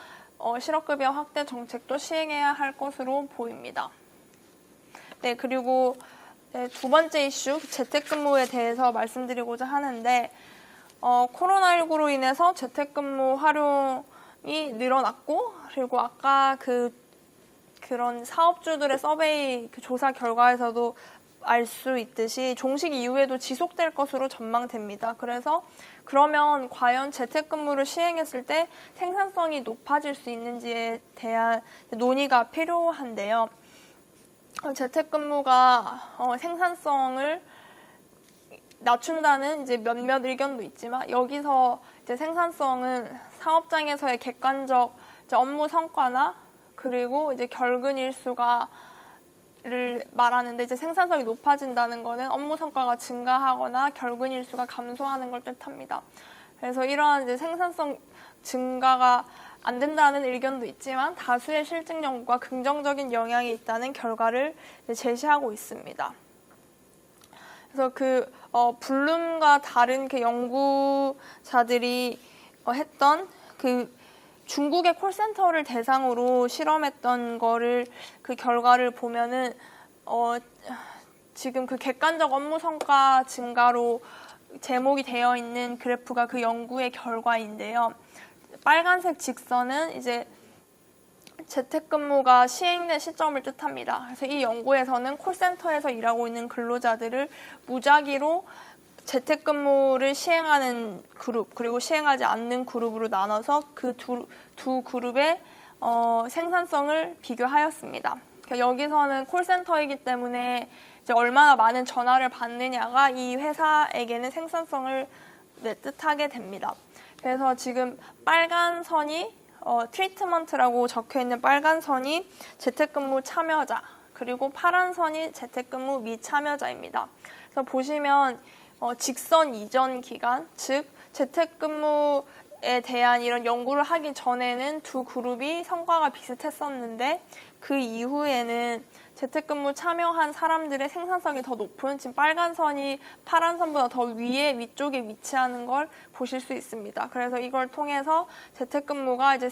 A: 실업급여 확대 정책도 시행해야 할 것으로 보입니다. 네, 그리고 두 번째 이슈, 재택근무에 대해서 말씀드리고자 하는데, 코로나19로 인해서 재택근무 활용이 늘어났고, 그리고 아까 그런 사업주들의 서베이 그 조사 결과에서도 알 수 있듯이 종식 이후에도 지속될 것으로 전망됩니다. 그래서 그러면 과연 재택근무를 시행했을 때 생산성이 높아질 수 있는지에 대한 논의가 필요한데요. 재택근무가 생산성을 낮춘다는 이제 몇몇 의견도 있지만 여기서 이제 생산성은 사업장에서의 객관적 이제 업무 성과나 그리고 이제 결근 일수가 를 말하는데 이제 생산성이 높아진다는 거는 업무 성과가 증가하거나 결근 일수가 감소하는 걸 뜻합니다. 그래서 이러한 이제 생산성 증가가 안 된다는 의견도 있지만 다수의 실증 연구가 긍정적인 영향이 있다는 결과를 제시하고 있습니다. 그래서 블룸과 다른 그 연구자들이 했던 중국의 콜센터를 대상으로 실험했던 그 결과를 보면은 지금 그 객관적 업무 성과 증가로 제목이 되어 있는 그래프가 그 연구의 결과인데요. 빨간색 직선은 이제 재택근무가 시행된 시점을 뜻합니다. 그래서 이 연구에서는 콜센터에서 일하고 있는 근로자들을 무작위로 재택근무를 시행하는 그룹 그리고 시행하지 않는 그룹으로 나눠서 그 두 그룹의 생산성을 비교하였습니다. 그러니까 여기서는 콜센터이기 때문에 이제 얼마나 많은 전화를 받느냐가 이 회사에게는 생산성을 뜻하게 됩니다. 그래서 지금 빨간 선이 트리트먼트라고 적혀있는 빨간 선이 재택근무 참여자 그리고 파란 선이 재택근무 미참여자입니다. 그래서 보시면 직선 이전 기간, 즉 재택근무에 대한 이런 연구를 하기 전에는 두 그룹이 성과가 비슷했었는데 그 이후에는 재택근무 참여한 사람들의 생산성이 더 높은 지금 빨간 선이 파란 선보다 더 위쪽에 위치하는 걸 보실 수 있습니다. 그래서 이걸 통해서 재택근무가 이제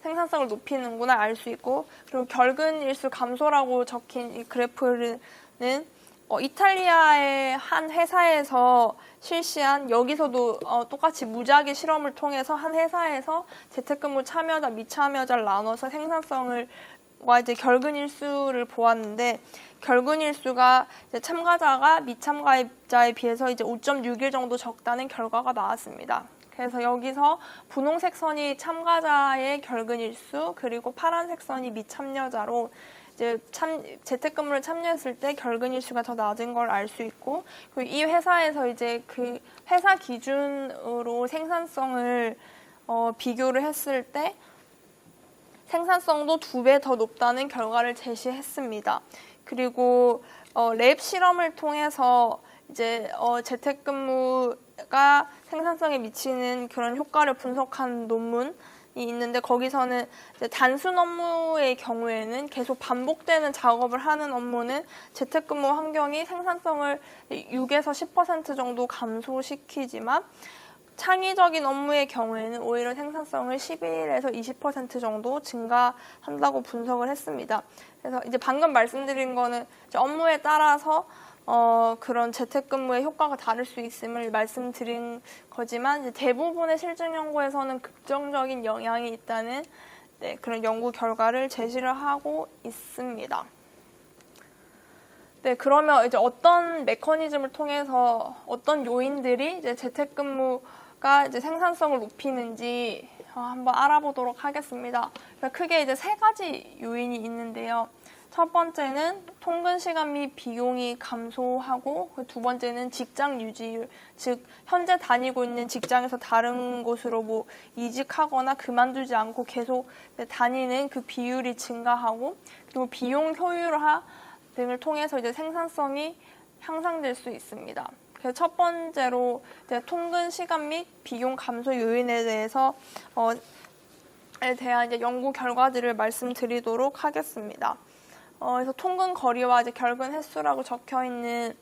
A: 생산성을 높이는구나 알 수 있고 그리고 결근 일수 감소라고 적힌 이 그래프는 이탈리아의 한 회사에서 실시한 여기서도 똑같이 무작위 실험을 통해서 한 회사에서 재택근무 참여자, 미참여자를 나눠서 생산성을 이제 결근 일수를 보았는데 결근 일수가 이제 참가자가 미참가자에 비해서 이제 5.6일 정도 적다는 결과가 나왔습니다. 그래서 여기서 분홍색 선이 참가자의 결근 일수 그리고 파란색 선이 미참여자로 이제 재택근무를 참여했을 때 결근 일수가 더 낮은 걸 알 수 있고 그리고 이 회사에서 이제 그 회사 기준으로 생산성을 비교를 했을 때 생산성도 2배 더 높다는 결과를 제시했습니다. 그리고 랩 실험을 통해서 이제 재택근무가 생산성에 미치는 그런 효과를 분석한 논문이 있는데 거기서는 이제 단순 업무의 경우에는 계속 반복되는 작업을 하는 업무는 재택근무 환경이 생산성을 6에서 10% 정도 감소시키지만 창의적인 업무의 경우에는 오히려 생산성을 11에서 20% 정도 증가한다고 분석을 했습니다. 그래서 이제 방금 말씀드린 거는 이제 업무에 따라서 그런 재택근무의 효과가 다를 수 있음을 말씀드린 거지만 이제 대부분의 실증 연구에서는 긍정적인 영향이 있다는 그런 연구 결과를 제시를 하고 있습니다. 네, 그러면 이제 어떤 메커니즘을 통해서 어떤 요인들이 이제 재택근무가 이제 생산성을 높이는지 한번 알아보도록 하겠습니다. 크게 이제 3가지 요인이 있는데요. 첫 번째는 통근 시간 및 비용이 감소하고 두 번째는 직장 유지율, 즉 현재 다니고 있는 직장에서 다른 곳으로 이직하거나 그만두지 않고 계속 다니는 그 비율이 증가하고 그리고 비용 효율화 등을 통해서 이제 생산성이 향상될 수 있습니다. 그래서 첫 번째로 이제 통근 시간 및 비용 감소 요인에 대해서 대한 이제 연구 결과들을 말씀드리도록 하겠습니다. 그래서 통근 거리와 이제 결근 횟수라고 적혀 있는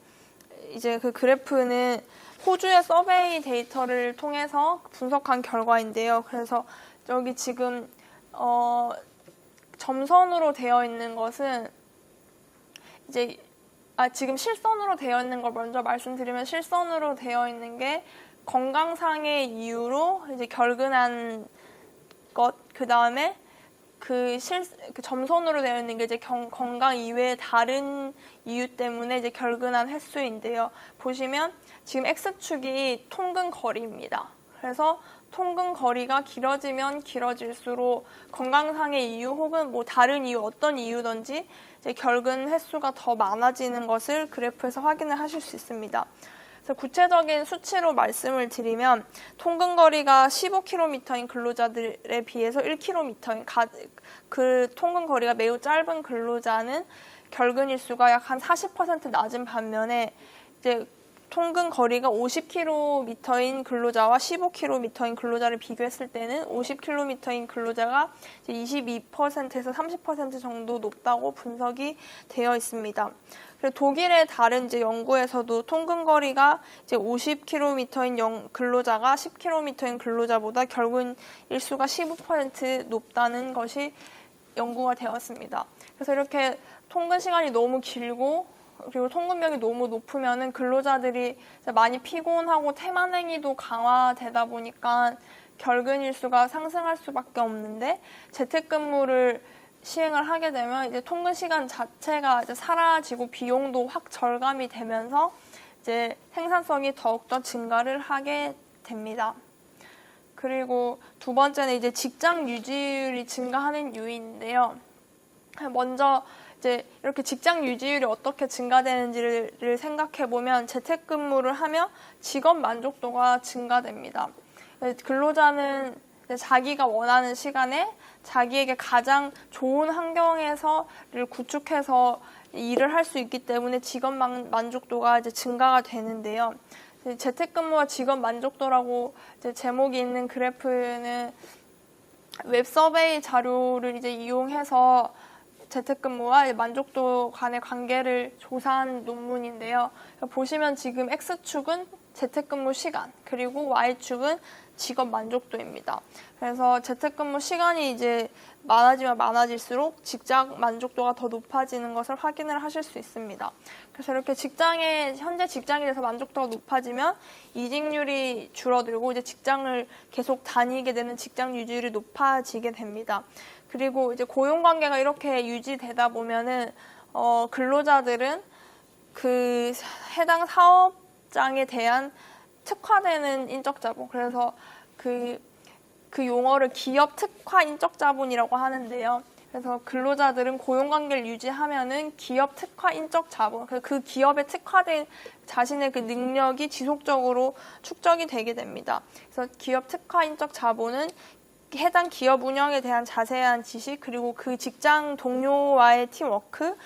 A: 이제 그 그래프는 호주의 서베이 데이터를 통해서 분석한 결과인데요. 그래서 여기 지금 점선으로 되어 있는 것은 이제 지금 실선으로 되어 있는 걸 먼저 말씀드리면 실선으로 되어 있는 게 건강상의 이유로 이제 결근한 것, 그 다음에 그 점선으로 되어 있는 게 이제 건강 이외의 다른 이유 때문에 이제 결근한 횟수인데요. 보시면 지금 X축이 통근 거리입니다. 그래서 통근 거리가 길어지면 길어질수록 건강상의 이유 혹은 뭐 다른 이유 어떤 이유든지 이제 결근 횟수가 더 많아지는 것을 그래프에서 확인을 하실 수 있습니다. 그래서 구체적인 수치로 말씀을 드리면 통근거리가 15km인 근로자들에 비해서 1km인 그 통근거리가 매우 짧은 근로자는 결근일수가 약 한 40% 낮은 반면에 이제 통근거리가 50km인 근로자와 15km인 근로자를 비교했을 때는 50km인 근로자가 22%에서 30% 정도 높다고 분석이 되어 있습니다. 그리고 독일의 다른 이제 연구에서도 통근거리가 이제 50km인 근로자가 10km인 근로자보다 결근 일수가 15% 높다는 것이 연구가 되었습니다. 그래서 이렇게 통근 시간이 너무 길고 그리고 통근력이 너무 높으면은 근로자들이 많이 피곤하고 태만 행위도 강화되다 보니까 결근 일수가 상승할 수밖에 없는데 재택근무를 시행을 하게 되면 이제 통근 시간 자체가 이제 사라지고 비용도 확 절감이 되면서 이제 생산성이 더욱더 증가를 하게 됩니다. 그리고 두 번째는 이제 직장 유지율이 증가하는 요인인데요. 먼저 이제 이렇게 직장 유지율이 어떻게 증가되는지를 생각해 보면 재택근무를 하며 직업 만족도가 증가됩니다. 근로자는 자기가 원하는 시간에 자기에게 가장 좋은 환경에서를 구축해서 일을 할 수 있기 때문에 직업 만족도가 이제 증가가 되는데요. 재택근무와 직업 만족도라고 이제 제목이 있는 그래프는 웹 서베이 자료를 이제 이용해서 재택근무와 만족도 간의 관계를 조사한 논문인데요. 보시면 지금 X축은 재택근무 시간, 그리고 Y축은 직업 만족도입니다. 그래서 재택근무 시간이 이제 많아지면 많아질수록 직장 만족도가 더 높아지는 것을 확인을 하실 수 있습니다. 그래서 이렇게 현재 직장에 대해서 만족도가 높아지면 이직률이 줄어들고 이제 직장을 계속 다니게 되는 직장 유지율이 높아지게 됩니다. 그리고 이제 고용관계가 이렇게 유지되다 보면은 근로자들은 그 해당 사업장에 대한 특화되는 인적자본, 그래서 그 용어를 기업 특화 인적자본이라고 하는데요. 그래서 근로자들은 고용관계를 유지하면은 기업 특화 인적자본, 그 기업에 특화된 자신의 그 능력이 지속적으로 축적이 되게 됩니다. 그래서 기업 특화 인적자본은 해당 기업 운영에 대한 자세한 지식, 그리고 그 직장 동료와의 팀워크,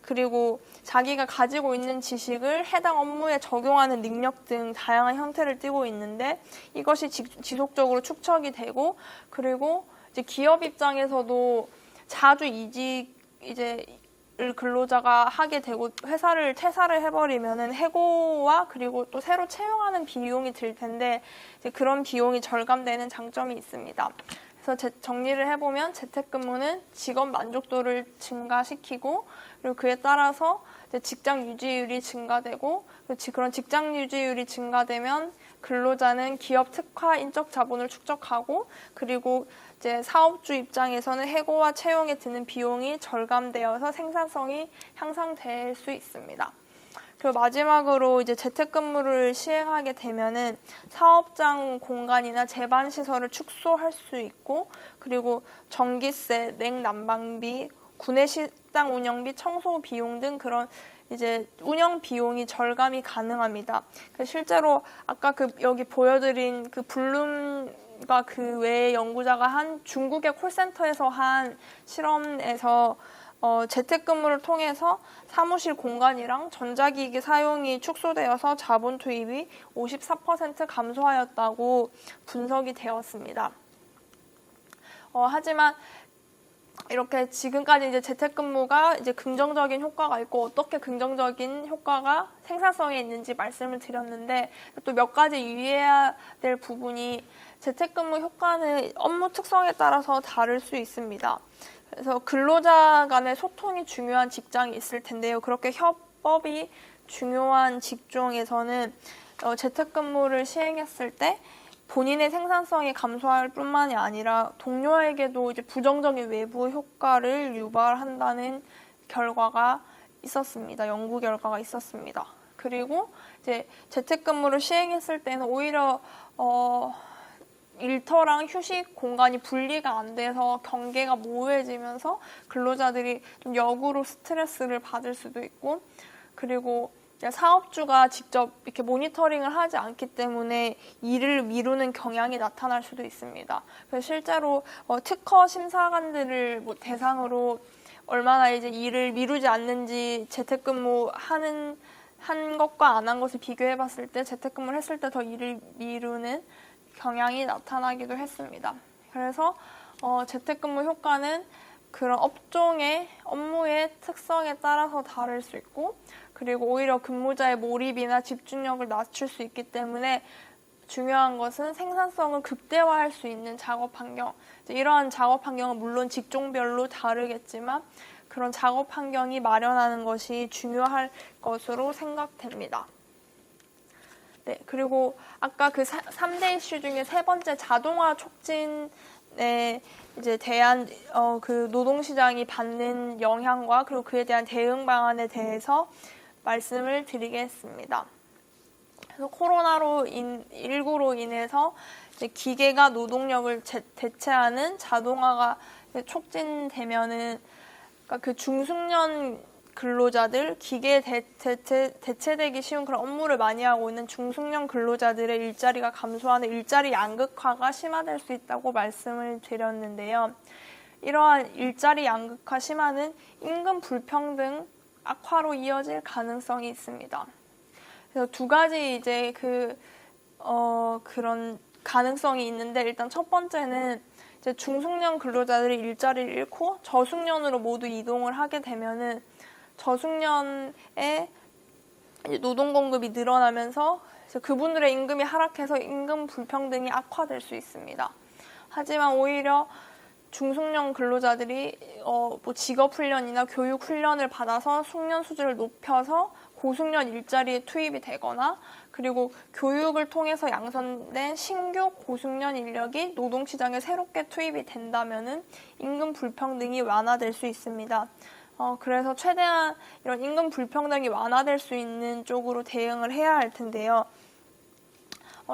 A: 그리고 자기가 가지고 있는 지식을 해당 업무에 적용하는 능력 등 다양한 형태를 띠고 있는데 이것이 지속적으로 축적이 되고, 그리고 이제 기업 입장에서도 자주 이직을 근로자가 하게 되고 회사를 퇴사를 해버리면은 해고와 그리고 또 새로 채용하는 비용이 들 텐데 이제 그런 비용이 절감되는 장점이 있습니다. 그래서 정리를 해보면 재택근무는 직업 만족도를 증가시키고, 그리고 그에 따라서 이제 직장 유지율이 증가되고, 그런 직장 유지율이 증가되면 근로자는 기업 특화 인적 자본을 축적하고, 그리고 이제 사업주 입장에서는 해고와 채용에 드는 비용이 절감되어서 생산성이 향상될 수 있습니다. 그리고 마지막으로 이제 재택근무를 시행하게 되면은 사업장 공간이나 제반 시설을 축소할 수 있고, 그리고 전기세, 냉난방비, 구내 식당 운영비, 청소 비용 등 그런 이제 운영 비용이 절감이 가능합니다. 실제로 아까 여기 보여드린 그 블룸과 그 외의 연구자가 한 중국의 콜센터에서 한 실험에서 재택근무를 통해서 사무실 공간이랑 전자기기 사용이 축소되어서 자본 투입이 54% 감소하였다고 분석이 되었습니다. 하지만 이렇게 지금까지 이제 재택근무가 이제 긍정적인 효과가 있고 어떻게 긍정적인 효과가 생산성에 있는지 말씀을 드렸는데, 또 몇 가지 유의해야 될 부분이 재택근무 효과는 업무 특성에 따라서 다를 수 있습니다. 그래서 근로자 간의 소통이 중요한 직장이 있을 텐데요. 그렇게 협업이 중요한 직종에서는 재택근무를 시행했을 때 본인의 생산성이 감소할 뿐만이 아니라 동료에게도 이제 부정적인 외부 효과를 유발한다는 결과가 있었습니다. 연구 결과가 있었습니다. 그리고 이제 재택근무를 시행했을 때는 오히려 일터랑 휴식 공간이 분리가 안 돼서 경계가 모호해지면서 근로자들이 좀 역으로 스트레스를 받을 수도 있고, 그리고 사업주가 직접 이렇게 모니터링을 하지 않기 때문에 일을 미루는 경향이 나타날 수도 있습니다. 그래서 실제로 특허 심사관들을 대상으로 얼마나 이제 일을 미루지 않는지 재택근무 한 것과 안 한 것을 비교해 봤을 때 재택근무를 했을 때 더 일을 미루는 경향이 나타나기도 했습니다. 그래서 재택근무 효과는 그런 업종의 업무의 특성에 따라서 다를 수 있고, 그리고 오히려 근무자의 몰입이나 집중력을 낮출 수 있기 때문에 중요한 것은 생산성을 극대화할 수 있는 작업 환경. 이러한 작업 환경은 물론 직종별로 다르겠지만 그런 작업 환경이 마련하는 것이 중요할 것으로 생각됩니다. 네, 그리고 아까 그 3대 이슈 중에 세 번째 자동화 촉진에 이제 대한 그 노동시장이 받는 영향과 그리고 그에 대한 대응 방안에 대해서 말씀을 드리겠습니다. 그래서 코로나19로 인해서 이제 기계가 노동력을 대체하는 자동화가 촉진되면은, 그러니까 그 중숙련 근로자들, 기계에 대체되기 쉬운 그런 업무를 많이 하고 있는 중숙련 근로자들의 일자리가 감소하는 일자리 양극화가 심화될 수 있다고 말씀을 드렸는데요. 이러한 일자리 양극화 심화는 임금 불평등 악화로 이어질 가능성이 있습니다. 그래서 두 가지 이제 그런 가능성이 있는데, 일단 첫 번째는 이제 중숙련 근로자들이 일자리를 잃고 저숙련으로 모두 이동을 하게 되면은 저숙련의 노동 공급이 늘어나면서 그분들의 임금이 하락해서 임금 불평등이 악화될 수 있습니다. 하지만 오히려 중숙련 근로자들이 직업 훈련이나 교육 훈련을 받아서 숙련 수준을 높여서 고숙련 일자리에 투입이 되거나, 그리고 교육을 통해서 양성된 신규 고숙련 인력이 노동시장에 새롭게 투입이 된다면은 임금 불평등이 완화될 수 있습니다. 그래서 최대한 이런 임금 불평등이 완화될 수 있는 쪽으로 대응을 해야 할 텐데요.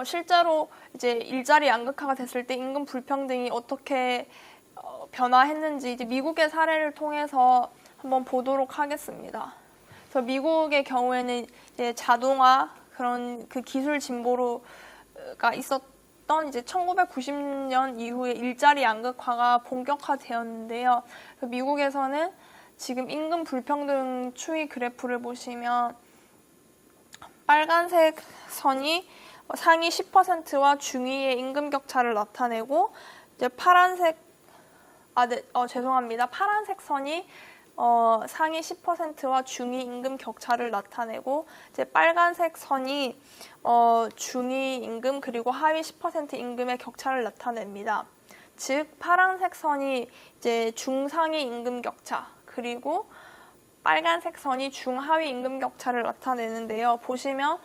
A: 실제로 이제 일자리 양극화가 됐을 때 임금 불평등이 어떻게 변화했는지 이제 미국의 사례를 통해서 한번 보도록 하겠습니다. 그래서 미국의 경우에는 이제 자동화 그런 그 기술 진보가 있었던 이제 1990년 이후에 일자리 양극화가 본격화되었는데요. 미국에서는 지금 임금 불평등 추이 그래프를 보시면 빨간색 선이 상위 10%와 중위의 임금 격차를 나타내고, 이제 파란색 선이 상위 10%와 중위 임금 격차를 나타내고, 이제 빨간색 선이 중위 임금 그리고 하위 10% 임금의 격차를 나타냅니다. 즉 파란색 선이 이제 중상위 임금 격차, 그리고 빨간색 선이 중하위 임금 격차를 나타내는데요. 보시면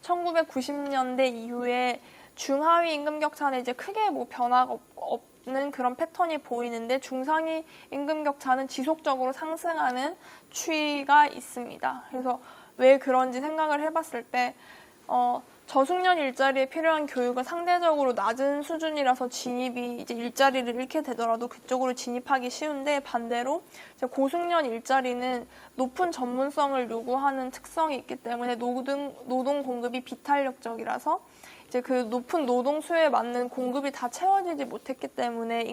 A: 1990년대 이후에 중하위 임금 격차는 이제 크게 변화가 없는 그런 패턴이 보이는데, 중상위 임금 격차는 지속적으로 상승하는 추이가 있습니다. 그래서 왜 그런지 생각을 해봤을 때 저숙련 일자리에 필요한 교육은 상대적으로 낮은 수준이라서 진입이 이제 일자리를 잃게 되더라도 그쪽으로 진입하기 쉬운데, 반대로 이제 고숙련 일자리는 높은 전문성을 요구하는 특성이 있기 때문에 노동 공급이 비탄력적이라서 이제 그 높은 노동 수요에 맞는 공급이 다 채워지지 못했기 때문에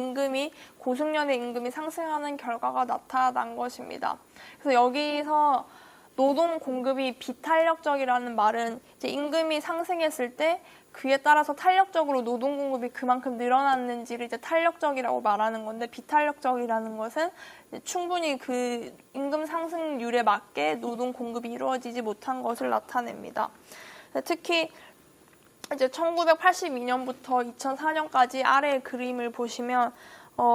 A: 고숙련의 임금이 상승하는 결과가 나타난 것입니다. 그래서 여기서 노동 공급이 비탄력적이라는 말은 이제 임금이 상승했을 때 그에 따라서 탄력적으로 노동 공급이 그만큼 늘어났는지를 이제 탄력적이라고 말하는 건데, 비탄력적이라는 것은 충분히 그 임금 상승률에 맞게 노동 공급이 이루어지지 못한 것을 나타냅니다. 특히 이제 1982년부터 2004년까지 아래의 그림을 보시면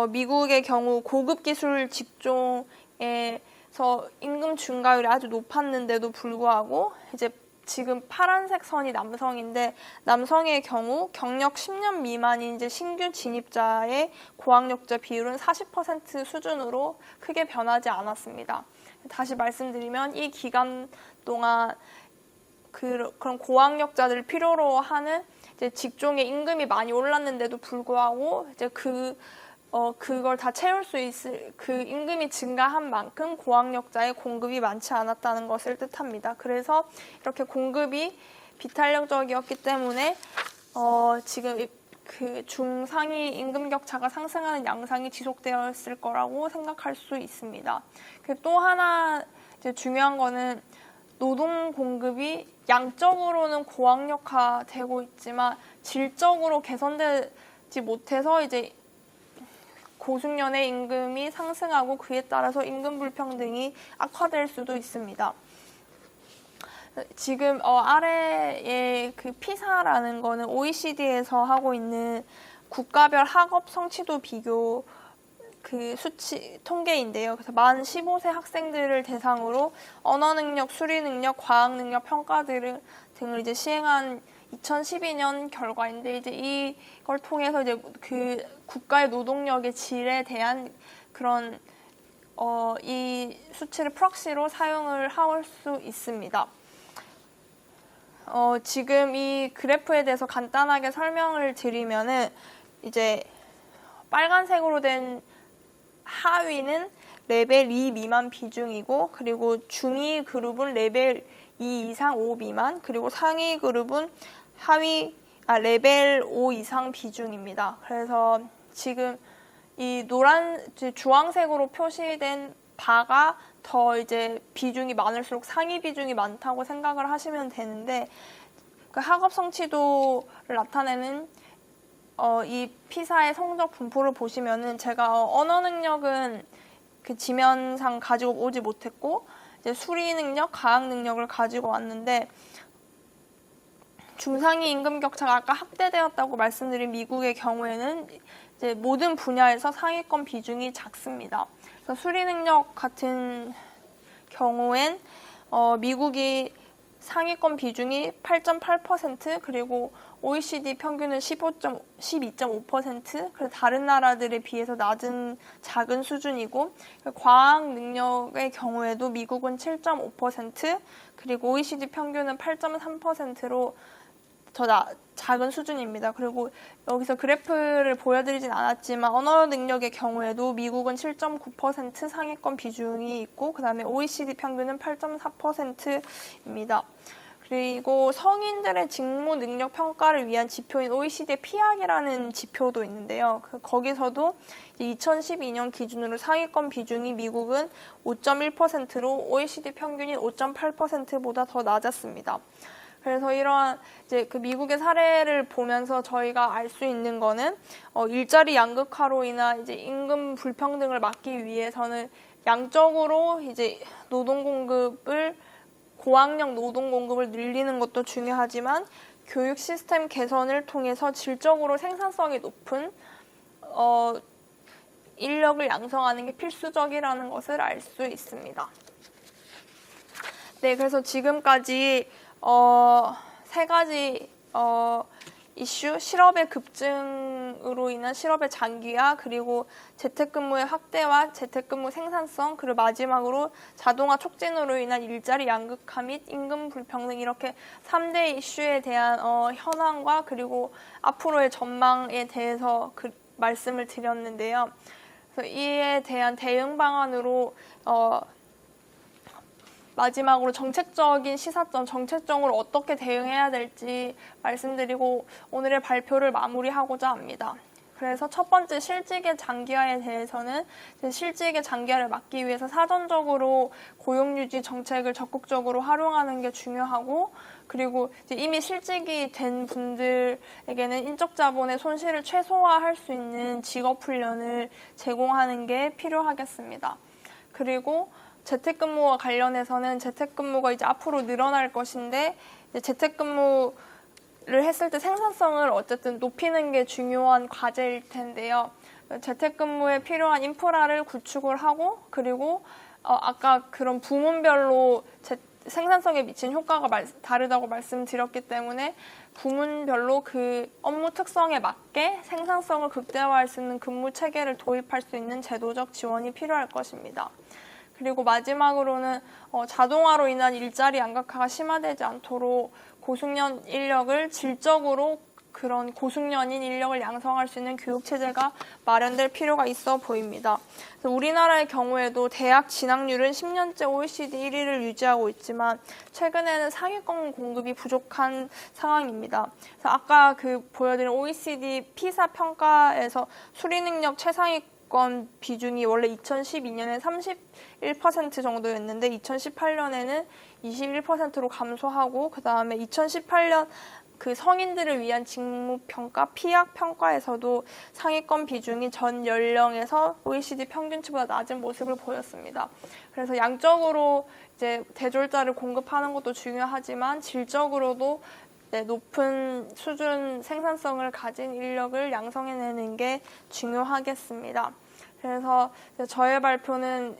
A: 미국의 경우 고급 기술 직종에 임금 증가율이 아주 높았는데도 불구하고 이제 지금 파란색 선이 남성인데 남성의 경우 경력 10년 미만인 이제 신규 진입자의 고학력자 비율은 40% 수준으로 크게 변하지 않았습니다. 다시 말씀드리면 이 기간 동안 그런 고학력자들을 필요로 하는 이제 직종의 임금이 많이 올랐는데도 불구하고 이제 그걸 다 채울 수 있을 그 임금이 증가한 만큼 고학력자의 공급이 많지 않았다는 것을 뜻합니다. 그래서 이렇게 공급이 비탄력적이었기 때문에 지금 그 중상위 임금 격차가 상승하는 양상이 지속되었을 거라고 생각할 수 있습니다. 또 하나 이제 중요한 거는 노동 공급이 양적으로는 고학력화되고 있지만 질적으로 개선되지 못해서 이제 고숙련의 임금이 상승하고 그에 따라서 임금 불평등이 악화될 수도 있습니다. 지금 아래에 그 피사라는 거는 OECD에서 하고 있는 국가별 학업 성취도 비교 그 수치 통계인데요. 그래서 만 15세 학생들을 대상으로 언어 능력, 수리 능력, 과학 능력 평가들을 등을 이제 시행한 2012년 결과인데 이제 이걸 통해서 이제 그 국가의 노동력의 질에 대한 그런 이 수치를 프록시로 사용을 할 수 있습니다. 지금 이 그래프에 대해서 간단하게 설명을 드리면은 이제 빨간색으로 된 하위는 레벨 2 미만 비중이고 그리고 중위 그룹은 레벨 2 이상 5 미만 그리고 상위 그룹은 레벨 5 이상 비중입니다. 그래서 지금 이 주황색으로 표시된 바가 더 이제 비중이 많을수록 상위 비중이 많다고 생각을 하시면 되는데 그 학업 성취도를 나타내는 이 피사의 성적 분포를 보시면은 제가 언어 능력은 그 지면상 가지고 오지 못했고 이제 수리 능력, 과학 능력을 가지고 왔는데 중상위 임금 격차가 아까 확대되었다고 말씀드린 미국의 경우에는 이제 모든 분야에서 상위권 비중이 작습니다. 그래서 수리 능력 같은 경우엔 미국이 상위권 비중이 8.8% 그리고 OECD 평균은 12.5%, 그래서 다른 나라들에 비해서 작은 수준이고 과학 능력의 경우에도 미국은 7.5%, 그리고 OECD 평균은 8.3%로 더 작은 수준입니다. 그리고 여기서 그래프를 보여드리진 않았지만 언어 능력의 경우에도 미국은 7.9% 상위권 비중이 있고 그 다음에 OECD 평균은 8.4%입니다. 그리고 성인들의 직무 능력 평가를 위한 지표인 OECD 피약이라는 지표도 있는데요. 거기서도 2012년 기준으로 상위권 비중이 미국은 5.1%로 OECD 평균인 5.8%보다 더 낮았습니다. 그래서 이러한 이제 그 미국의 사례를 보면서 저희가 알 수 있는 거는 일자리 양극화로 인한 이제 임금 불평등을 막기 위해서는 양적으로 이제 고학력 노동 공급을 늘리는 것도 중요하지만 교육 시스템 개선을 통해서 질적으로 생산성이 높은 인력을 양성하는 게 필수적이라는 것을 알 수 있습니다. 네, 그래서 지금까지 3가지 이슈, 실업의 급증으로 인한 실업의 장기화, 그리고 재택근무의 확대와 재택근무 생산성, 그리고 마지막으로 자동화 촉진으로 인한 일자리 양극화 및 임금 불평등, 이렇게 3대 이슈에 대한 현황과 그리고 앞으로의 전망에 대해서 말씀을 드렸는데요. 그래서 이에 대한 대응 방안으로 마지막으로 정책적인 시사점, 정책적으로 어떻게 대응해야 될지 말씀드리고 오늘의 발표를 마무리하고자 합니다. 그래서 첫 번째 실직의 장기화에 대해서는 실직의 장기화를 막기 위해서 사전적으로 고용유지 정책을 적극적으로 활용하는 게 중요하고, 그리고 이제 이미 실직이 된 분들에게는 인적 자본의 손실을 최소화할 수 있는 직업 훈련을 제공하는 게 필요하겠습니다. 그리고 재택근무와 관련해서는 재택근무가 이제 앞으로 늘어날 것인데 이제 재택근무를 했을 때 생산성을 어쨌든 높이는 게 중요한 과제일 텐데요. 재택근무에 필요한 인프라를 구축을 하고, 그리고 아까 그런 부문별로 생산성에 미친 효과가 다르다고 말씀드렸기 때문에 부문별로 그 업무 특성에 맞게 생산성을 극대화할 수 있는 근무 체계를 도입할 수 있는 제도적 지원이 필요할 것입니다. 그리고 마지막으로는 자동화로 인한 일자리 양극화가 심화되지 않도록 고숙련 인력을 질적으로 그런 고숙련인 인력을 양성할 수 있는 교육체제가 마련될 필요가 있어 보입니다. 우리나라의 경우에도 대학 진학률은 10년째 OECD 1위를 유지하고 있지만 최근에는 상위권 공급이 부족한 상황입니다. 그래서 아까 보여드린 OECD 피사 평가에서 수리능력 최상위권 비중이 원래 2012년에 31% 정도였는데 2018년에는 21%로 감소하고 그 다음에 2018년 그 성인들을 위한 직무평가, 피학평가에서도 상위권 비중이 전 연령에서 OECD 평균치보다 낮은 모습을 보였습니다. 그래서 양적으로 이제 대졸자를 공급하는 것도 중요하지만 질적으로도 높은 수준 생산성을 가진 인력을 양성해내는 게 중요하겠습니다. 그래서 저의 발표는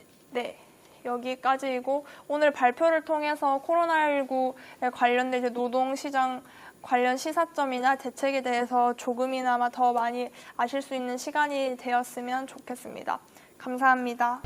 A: 여기까지이고 오늘 발표를 통해서 코로나19에 관련된 이제 노동시장 관련 시사점이나 대책에 대해서 조금이나마 더 많이 아실 수 있는 시간이 되었으면 좋겠습니다. 감사합니다.